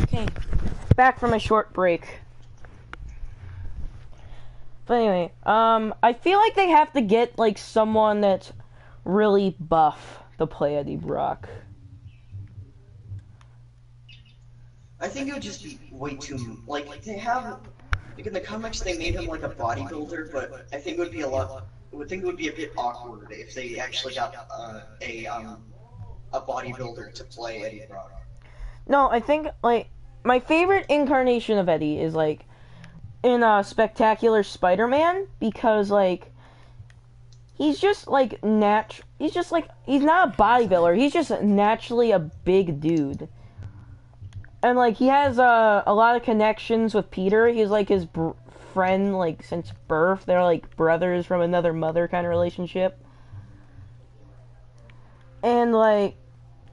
Okay, back from a short break. But anyway, I feel like they have to get like someone that's really buff to play Eddie Brock. I think it would just be way too like they have like in the comics they made him like a bodybuilder, but I think it would be a lot. I would think it would be a bit awkward if they actually got a bodybuilder to play Eddie Brock. No, I think like my favorite incarnation of Eddie is like in Spectacular Spider-Man, because like he's just like he's just like he's not a bodybuilder, he's just naturally a big dude. And like he has a lot of connections with Peter. He's like his friend like since birth. They're like brothers from another mother kind of relationship. And like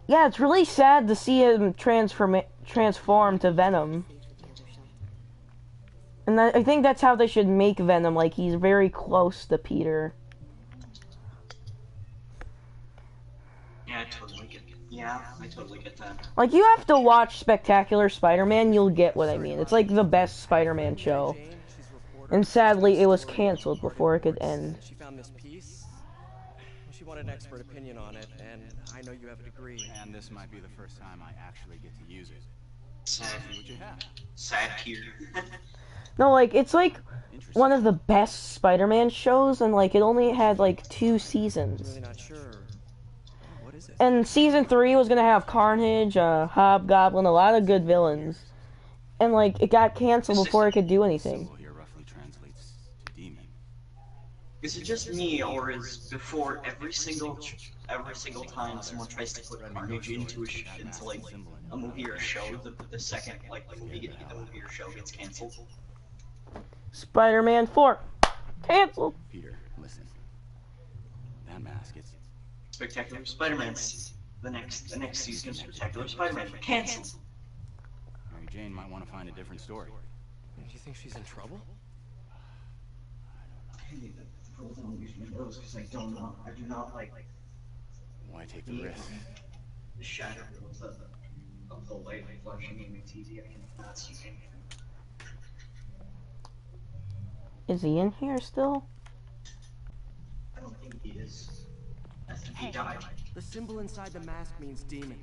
yeah, it's really sad to see him transform to Venom. And I think that's how they should make Venom. Like he's very close to Peter. Yeah, I totally get that. Like, you have to watch Spectacular Spider-Man, you'll get what I mean. It's like the best Spider-Man show. And sadly, it was canceled before it could end. She found this piece. She wanted an expert opinion on it, and I know you have a degree. And this might be the first time I actually get to use it. Sad. See what you have. Sad tear. No, like, it's like one of the best Spider-Man shows, and like, it only had like 2 seasons. Really not sure. What is it? And season 3 was gonna have Carnage, Hobgoblin, a lot of good villains. And like, it got canceled before it could do anything. Is it just me, or is before every single time someone tries to put Carnage into like a movie or a show, the second like the movie or show gets canceled? Spider-Man 4 canceled. Peter, listen. That mask is Spectacular Spider-Man. The next season of Spectacular Spider-Man canceled. Mary Jane might want to find a different story. Do you think she's in trouble? I don't use my nose because I do not like. Why take the risk? The shadow of the light flashing in my TV. I cannot see anything. Is he in here still? I don't think he is. I think he died. The symbol inside the mask means demon.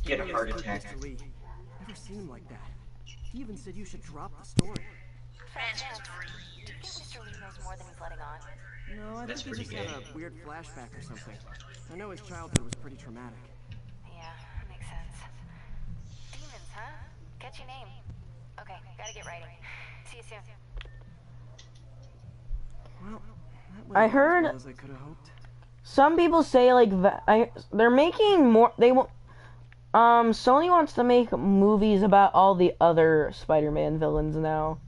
He had a heart attack. Never seen him like that. He even said you should drop the story. Fans just read. Do you think Mr. Lee knows more than he's letting on? No, I That's think he just pretty had a weird flashback or something. I know his childhood was pretty traumatic. Yeah, makes sense. Demons, huh? Catchy name. Okay, gotta get writing. See you soon. Well, that I went heard as well as I could have hoped. some people say like they're making more. Sony wants to make movies about all the other Spider-Man villains now,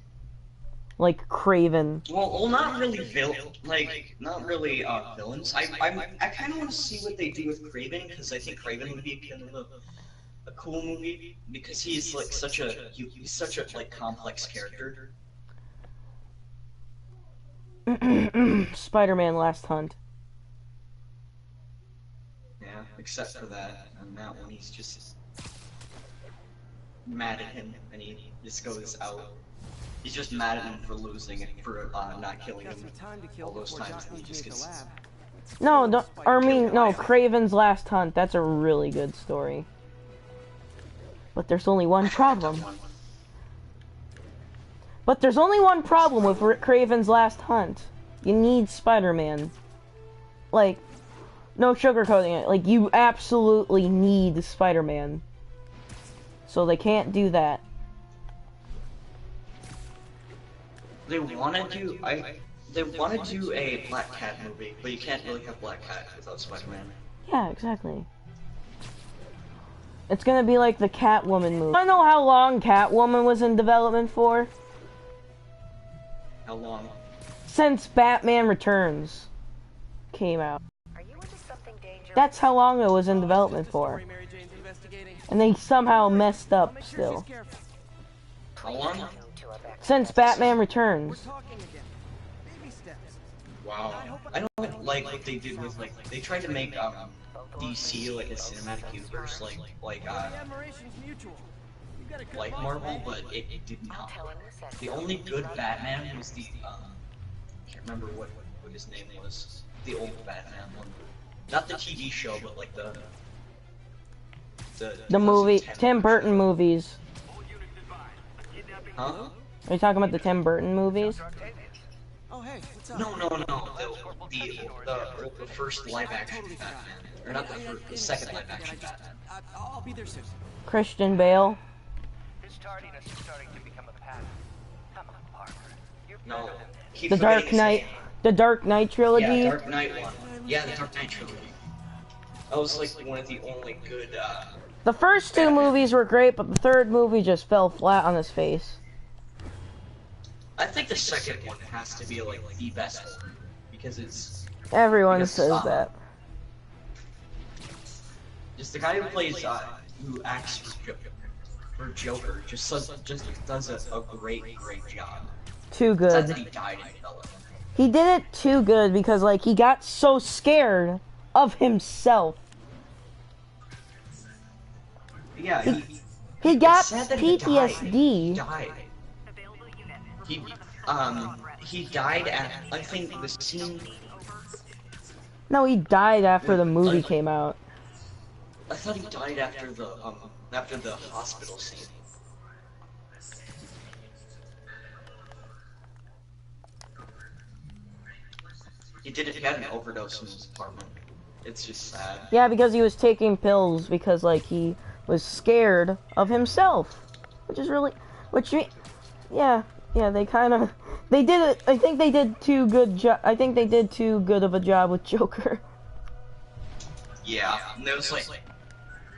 like Kraven. Well, not really not really villains. I kind of want to see what they do with Kraven, because I think Kraven would be kind of a cool movie, because he's like such a like complex character. Spider-Man Last Hunt. Yeah, except for that, and that one he's just mad at him, and he just goes out. He's just mad at him for losing and for not killing him all those times. And he just gets. No, Kraven's Last Hunt. That's a really good story. But there's only one problem. But there's only one problem with Kraven's Last Hunt. You need Spider-Man. Like, no sugarcoating it. Like, you absolutely need Spider-Man. So they can't do that. They want to do a Black Cat movie, but you can't really have Black Cat without Spider-Man. Yeah, exactly. It's gonna be like the Catwoman movie. I know how long Catwoman was in development for? How long? Since Batman Returns came out. That's how long it was in development for. And they somehow messed up still. How long? Since Batman Returns. Wow. I don't like what they did with they tried to make DC like a cinematic universe like Marvel, but it did not. The only good Batman was the can't remember what his name was. The old Batman one. Not the TV show, but like the movie, 2010 Tim Burton show. movies. Huh? Are you talking about the Tim Burton movies? Oh, hey, what's up? No. The first live action Batman. Or not the first, the second live action Batman. I'll be there soon. Christian Bale. His tardiness is starting to become a pattern. Come on, Parker. You're No. Keep The Dark forgetting his Knight. name. The Dark Knight trilogy. Yeah, Dark Knight one. Yeah, the Dark Knight trilogy. That was like one of the only good, The first two movies were great, but the third movie just fell flat on his face. I think the second one has to be like the best one. Because it's... Everyone says that. Just the guy who plays, who acts for Joker, just does a great job. Too Besides good. that he died in development. He did it too good because, like, he got so scared of himself. Yeah, He got it's sad that he PTSD. died. He died at, I think, the scene... No, he died after the movie came out. I thought he died after the hospital scene. He had an overdose in his apartment. It's just sad. Yeah, because he was taking pills because, like, he was scared of himself. Which is really... Yeah, they kind of... They did it... I think they did too good of a job with Joker. Yeah, and it was like...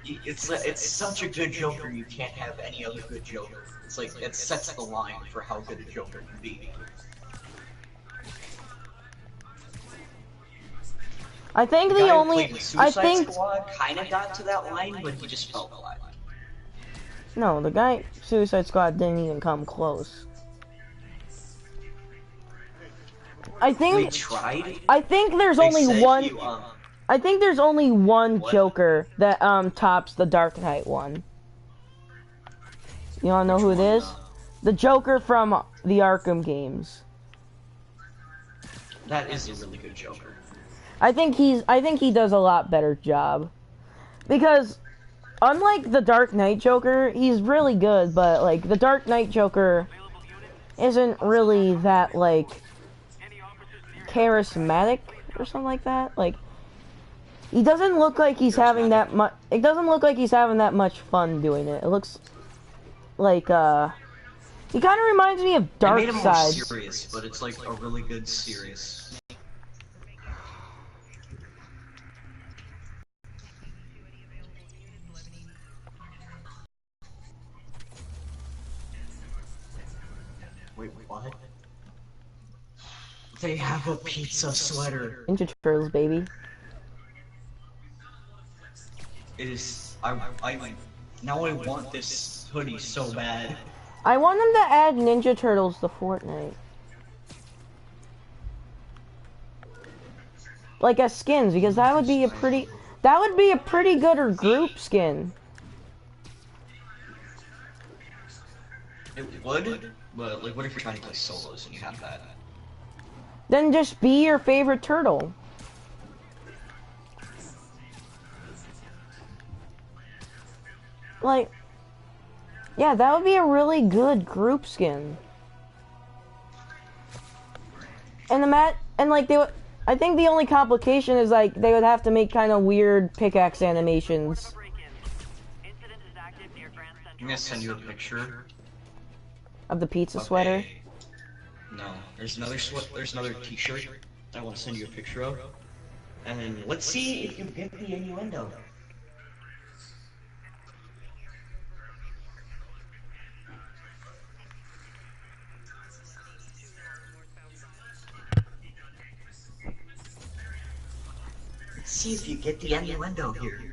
It's such a good Joker, you can't have any other good Joker. It's like, it sets the line for how good a Joker can be. I think the only... Suicide Squad kind of got to that line, but he just fell flat. No, the guy Suicide Squad didn't even come close. I think... We tried? I think there's only one... I think there's only one Joker that tops the Dark Knight one. You wanna know who it is? The Joker from the Arkham games. That is a really good Joker. I think he does a lot better job. Because unlike the Dark Knight Joker, he's really good, but like the Dark Knight Joker isn't really that like charismatic or something like that. Like he doesn't look like he's having that much. It doesn't look like he's having that much fun doing it. It looks like he kind of reminds me of Darkseid. They made him more serious, but it's like a really good serious. Wait, what? They have a pizza sweater. Ninja Turtles, baby. It is. Now I want this hoodie so bad. I want them to add Ninja Turtles to Fortnite. Like as skins, because that would be a pretty good group skin. It would, but like, what if you're trying to play solos and you have that? Then just be your favorite turtle. Like, yeah, that would be a really good group skin. And I think the only complication is like they would have to make kind of weird pickaxe animations. I'm gonna send you a picture Of the pizza sweater. No, there's another T-shirt I want to send you a picture of, and let's see if you get the innuendo. Let's see if you get the innuendo here.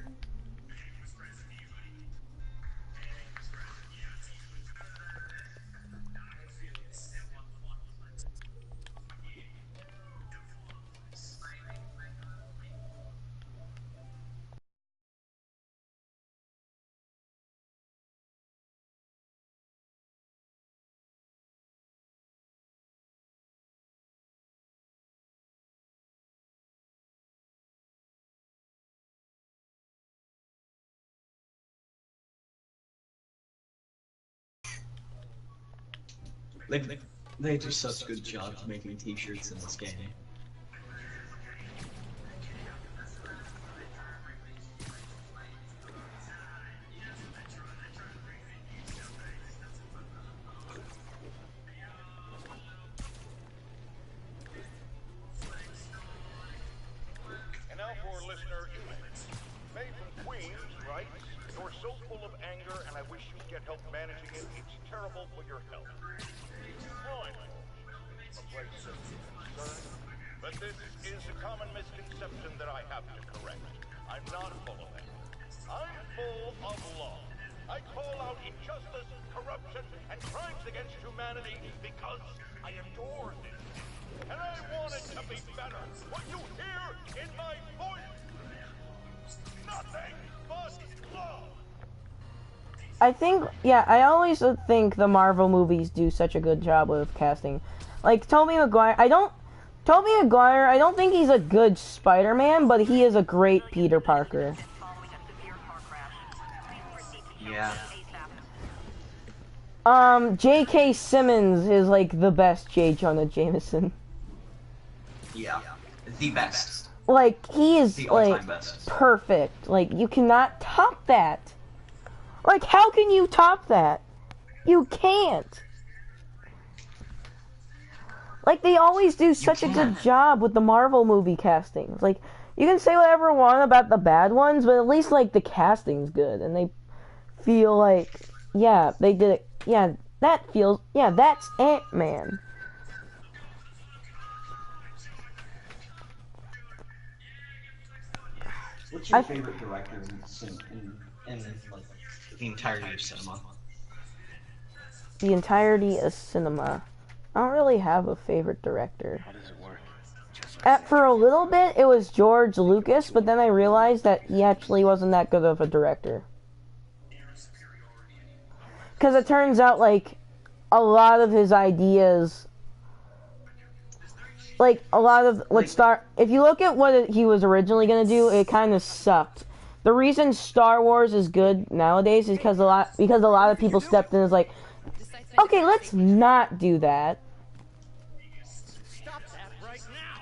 They do such a good job making t-shirts in this game. And now for listener email. May from Queens writes, "You're so full of anger and I wish you'd get help managing it. It's terrible for your health." Fine. Afraid to be concerned, but this is a common misconception that I have to correct. I'm not full of anger. I'm full of love. I call out injustice, corruption, and crimes against humanity because I adore this. And I want it to be better. What you hear in my voice, nothing but love. I think, yeah, I always think the Marvel movies do such a good job with casting. Like, Tobey Maguire, I don't think he's a good Spider-Man, but he is a great Peter Parker. Yeah. J.K. Simmons is, like, the best J. Jonah Jameson. Yeah. The best. Like, he is, The like, all-time best. perfect. Like, you cannot top that. Like, how can you top that? You can't. Like, they always do such a good job with the Marvel movie castings. Like, you can say whatever you want about the bad ones, but at least, like, the casting's good. And they feel like, yeah, they did it. Yeah, that feels, yeah, that's Ant-Man. What's your favorite director in like, the entirety of cinema? The entirety of cinema. I don't really have a favorite director. For a little bit, it was George Lucas, but then I realized that he actually wasn't that good of a director. Because it turns out, like, a lot of his ideas, like, a lot of what if you look at what he was originally going to do, it kind of sucked. The reason Star Wars is good nowadays is because a lot of people stepped in and was like, okay, let's not do that. Stop that right now.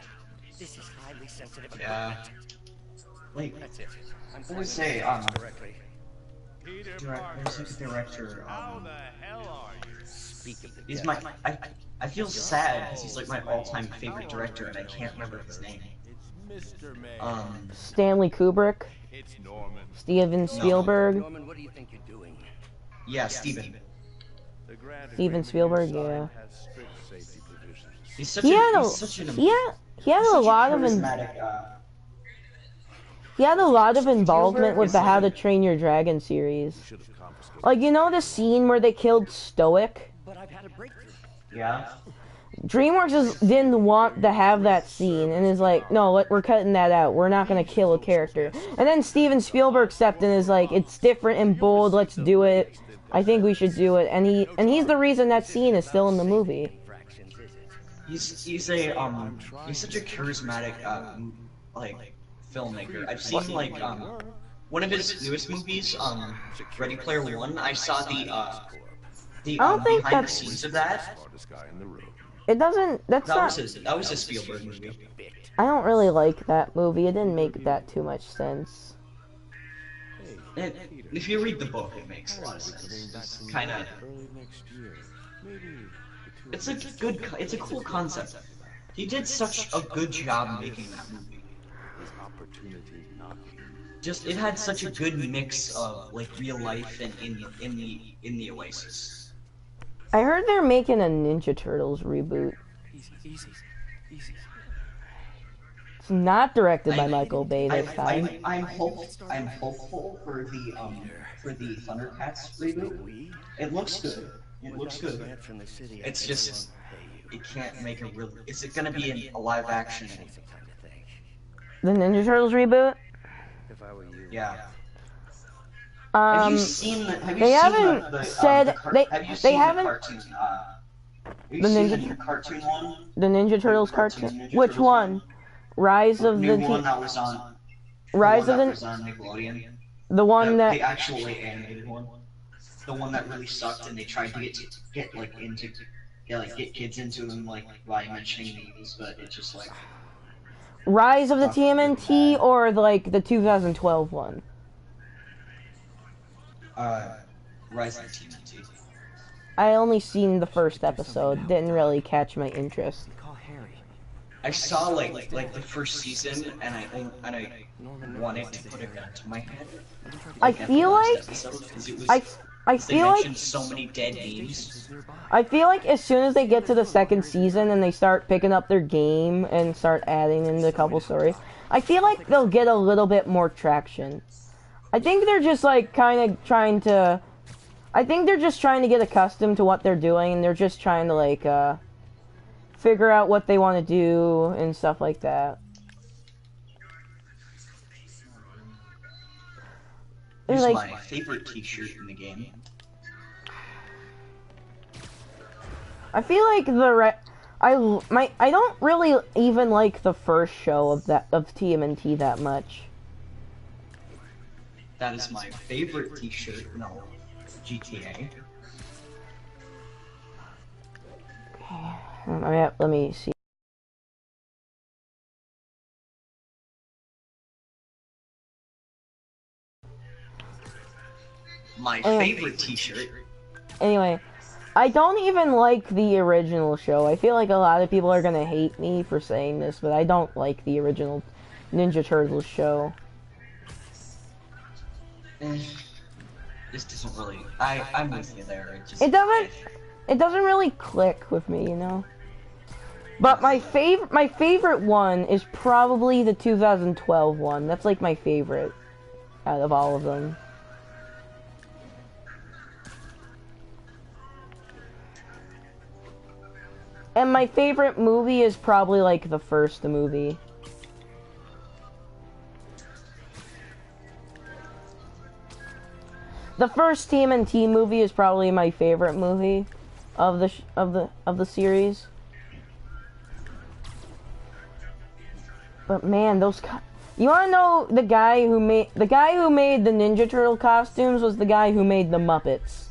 This is highly sensitive. Yeah. Like, That's it. I'm I would say, correctly. there's a director, How the hell are you? Speak of the he's devil. I feel sad because he's like my all-time favorite director and I can't remember his name. It's Mr. Man. Stanley Kubrick. It's Norman. Steven Spielberg. Norman, what do you think you're doing? Yeah, Steven. Steven Spielberg, yeah. He's such He a had a lot of he had a lot of involvement with the How to Train Your Dragon series. Like, you know the scene where they killed Stoic? But I've had a breakthrough. Yeah. DreamWorks didn't want to have that scene and is like, no, we're cutting that out. We're not going to kill a character. And then Steven Spielberg stepped in and is like, it's different and bold, let's do it. I think we should do it. And he's the reason that scene is still in the movie. He's such a charismatic like filmmaker. I've seen like one of his newest movies, Ready Player One. I saw the I don't think behind the that's scenes of that. It doesn't. That was a Spielberg movie. I don't really like that movie. It didn't make that too much sense. If you read the book, it makes a lot of sense. It's kind of. It's a cool concept. He did such a good job making that movie. Just it had such a good mix of like real life and in the Oasis. I heard they're making a Ninja Turtles reboot. Easy. It's not directed by Michael Bay this time. I'm hopeful for the Thundercats reboot. It looks good. It's just it can't make a real. Is it gonna be a live action? The Ninja Turtles reboot? Yeah. Have you seen they haven't the said they haven't. Cartoon, The Ninja cartoon one. The Ninja Turtles cartoon. Which one? Rise of the one that was on. Rise of the. Was on Nickelodeon. The one that. The actually animated one. The one that really sucked, and they tried to get like get kids into them like by mentioning these, but it's just like Rise of the TMNT or like the 2012 one? Rise of the TMNT. I only seen the first episode. Didn't really catch my interest. I saw like the first season, and I wanted to put it into my head. I feel like I feel like so many dead memes. I feel like as soon as they get to the second season and they start picking up their game and start adding in a couple stories, I feel like they'll get a little bit more traction. I think they're just like kind of trying to. I think they're just trying to get accustomed to what they're doing, and they're just trying to like figure out what they want to do and stuff like that. Here's like, my favorite T-shirt in the game. I feel like I don't really even like the first show of TMNT that much. That is my favorite T-shirt. No, GTA. Let me see. My favorite T-shirt. Anyway, I don't even like the original show. I feel like a lot of people are gonna hate me for saying this, but I don't like the original Ninja Turtles show. This doesn't really. I'm with you there. It doesn't really click with me, you know. But my favorite one is probably the 2012 one. That's like my favorite out of all of them. And my favorite movie is probably like the first movie. The first TMNT movie is probably my favorite movie of the series. But man, you wanna know the guy who made the Ninja Turtle costumes was the guy who made the Muppets.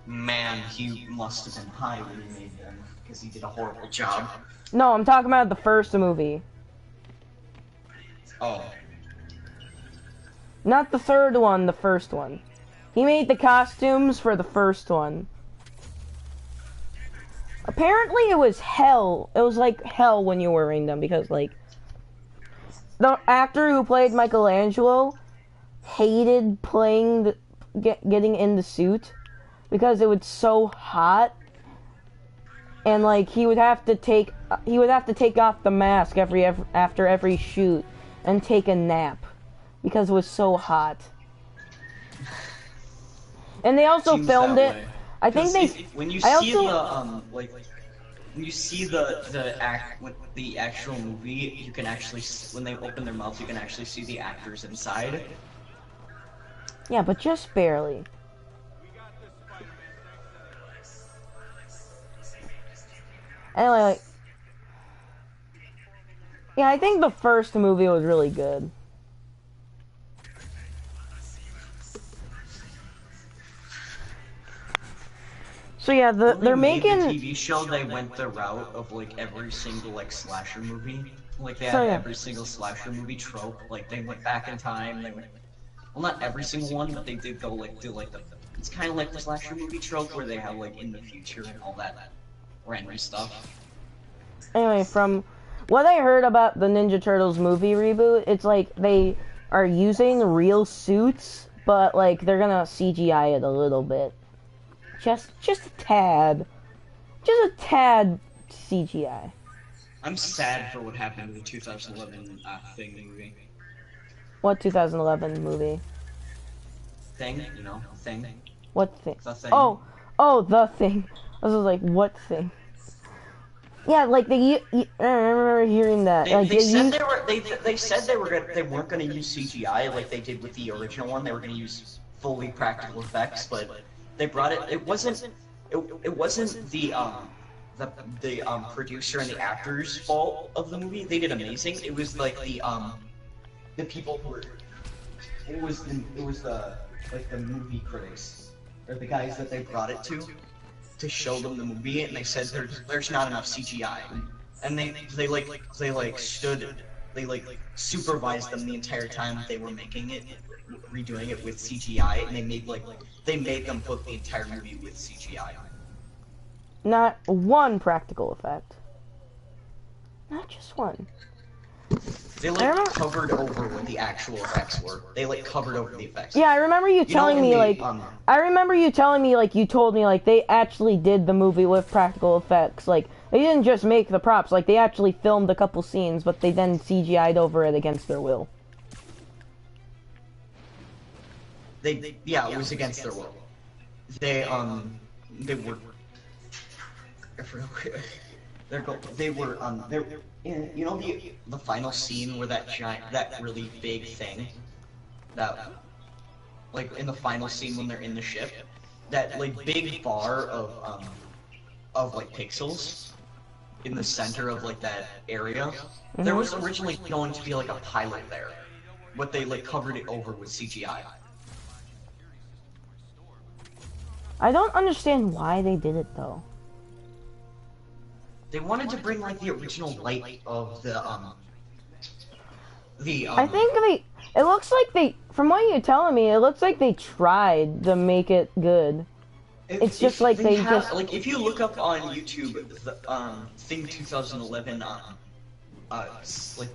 Man, he must have been high when he made them, because he did a horrible job. No, I'm talking about the first movie. Oh. Not the third one, the first one. He made the costumes for the first one. Apparently it was hell. It was like hell when you were wearing them, because like the actor who played Michelangelo hated getting in the suit because it was so hot, and like he would have to take off the mask after every shoot and take a nap because it was so hot. And they also filmed it. I think when you see the actual movie, you can actually, when they open their mouths, you can actually see the actors inside. Yeah, but just barely. Anyway, like, yeah, I think the first movie was really good. So yeah, they're making the TV show. They went the route of like every single like slasher movie. Like they had every single slasher movie trope. Like they went back in time. They went, well, not every single one, but they did go like do like the. It's kind of like the slasher movie trope where they have like in the future and all that random stuff. Anyway, from what I heard about the Ninja Turtles movie reboot, it's like they are using real suits, but like they're gonna CGI it a little bit. Just a tad. Just a tad CGI. I'm sad for what happened to the 2011 Thing movie. What 2011 movie? Thing, you know, Thing. What Thing? The Thing. Oh, The Thing. I was like, what Thing? Yeah, like I remember hearing that. They said they weren't gonna use CGI like they did with the original one. They were gonna use fully practical effects, but they brought it. It wasn't the producer and the actors' fault of the movie. They did amazing. It was like the people who were. It was the movie critics or the guys that they brought it to show them the movie, and they said there's not enough CGI, and they supervised them the entire time they were making it, redoing it with CGI, and they made them put the entire movie with CGI. Not one practical effect. Not just one. They covered over what the actual effects were. They covered over the effects. Yeah, I remember you telling me I remember you telling me you told me they actually did the movie with practical effects. They didn't just make the props. They actually filmed a couple scenes, but they then CGI'd over it against their will. Yeah, it was against their will. They were. You know the final scene where that really big thing, that in the final scene when they're in the ship, that big bar of pixels in the center of that area, there was originally going to be a pilot there, but they covered it over with CGI. I don't understand why they did it though. They wanted to bring the original light of the I think it looks like from what you're telling me, it looks like they tried to make it good. It's just if you look up on YouTube the Thing 2011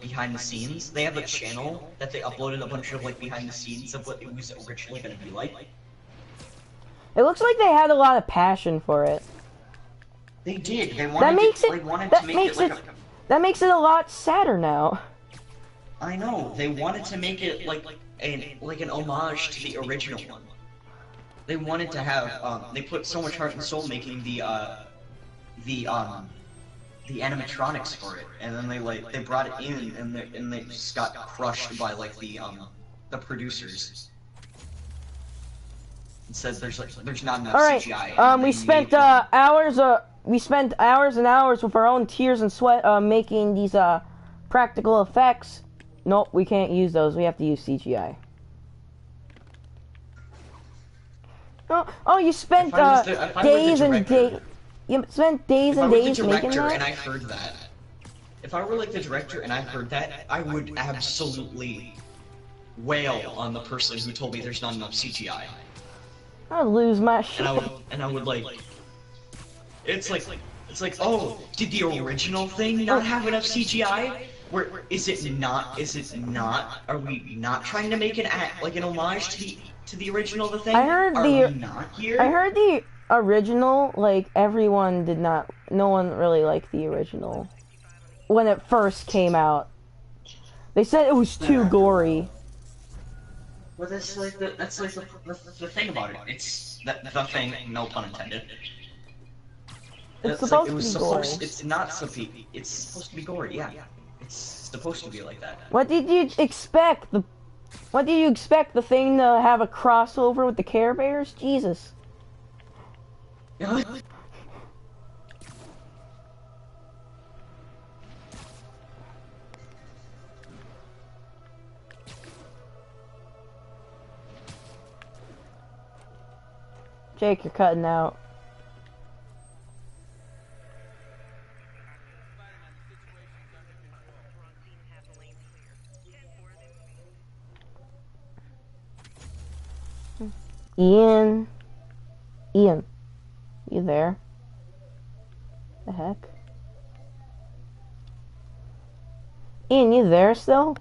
behind the scenes, they have a channel that they uploaded a bunch of behind the scenes of what it was originally going to be like. It looks like they had a lot of passion for it. They did. They wanted to make it that makes it a lot sadder now. I know. They wanted to make it an homage to the original one. They wanted to have they put so much heart and soul making the animatronics for it, and then they brought it in, and they just got crushed by the producers. It says there's not enough CGI. All right. We spent hours and hours with our own tears and sweat making these practical effects. Nope, we can't use those. We have to use CGI. Oh, you spent days and days. You spent days and days making that. And I heard that. If I were the director and I heard that, I would absolutely wail on the person who told me there's not enough CGI. I'd lose my shit. And I would it's like, oh, did the original thing not have enough CGI? Is it not? Are we not trying to make an homage to the original the thing? I heard I heard the original, no one really liked the original when it first came out. They said it was too gory. Well, that's the thing about it. It's the thing, no pun intended. It's supposed to be gory. It's not supposed to be. It's supposed to be gory. Yeah, it's supposed to be like that. What did you expect? What did you expect the thing to have a crossover with the Care Bears? Jesus. Jake, you're cutting out. Ian, you there? The heck? Ian, you there still?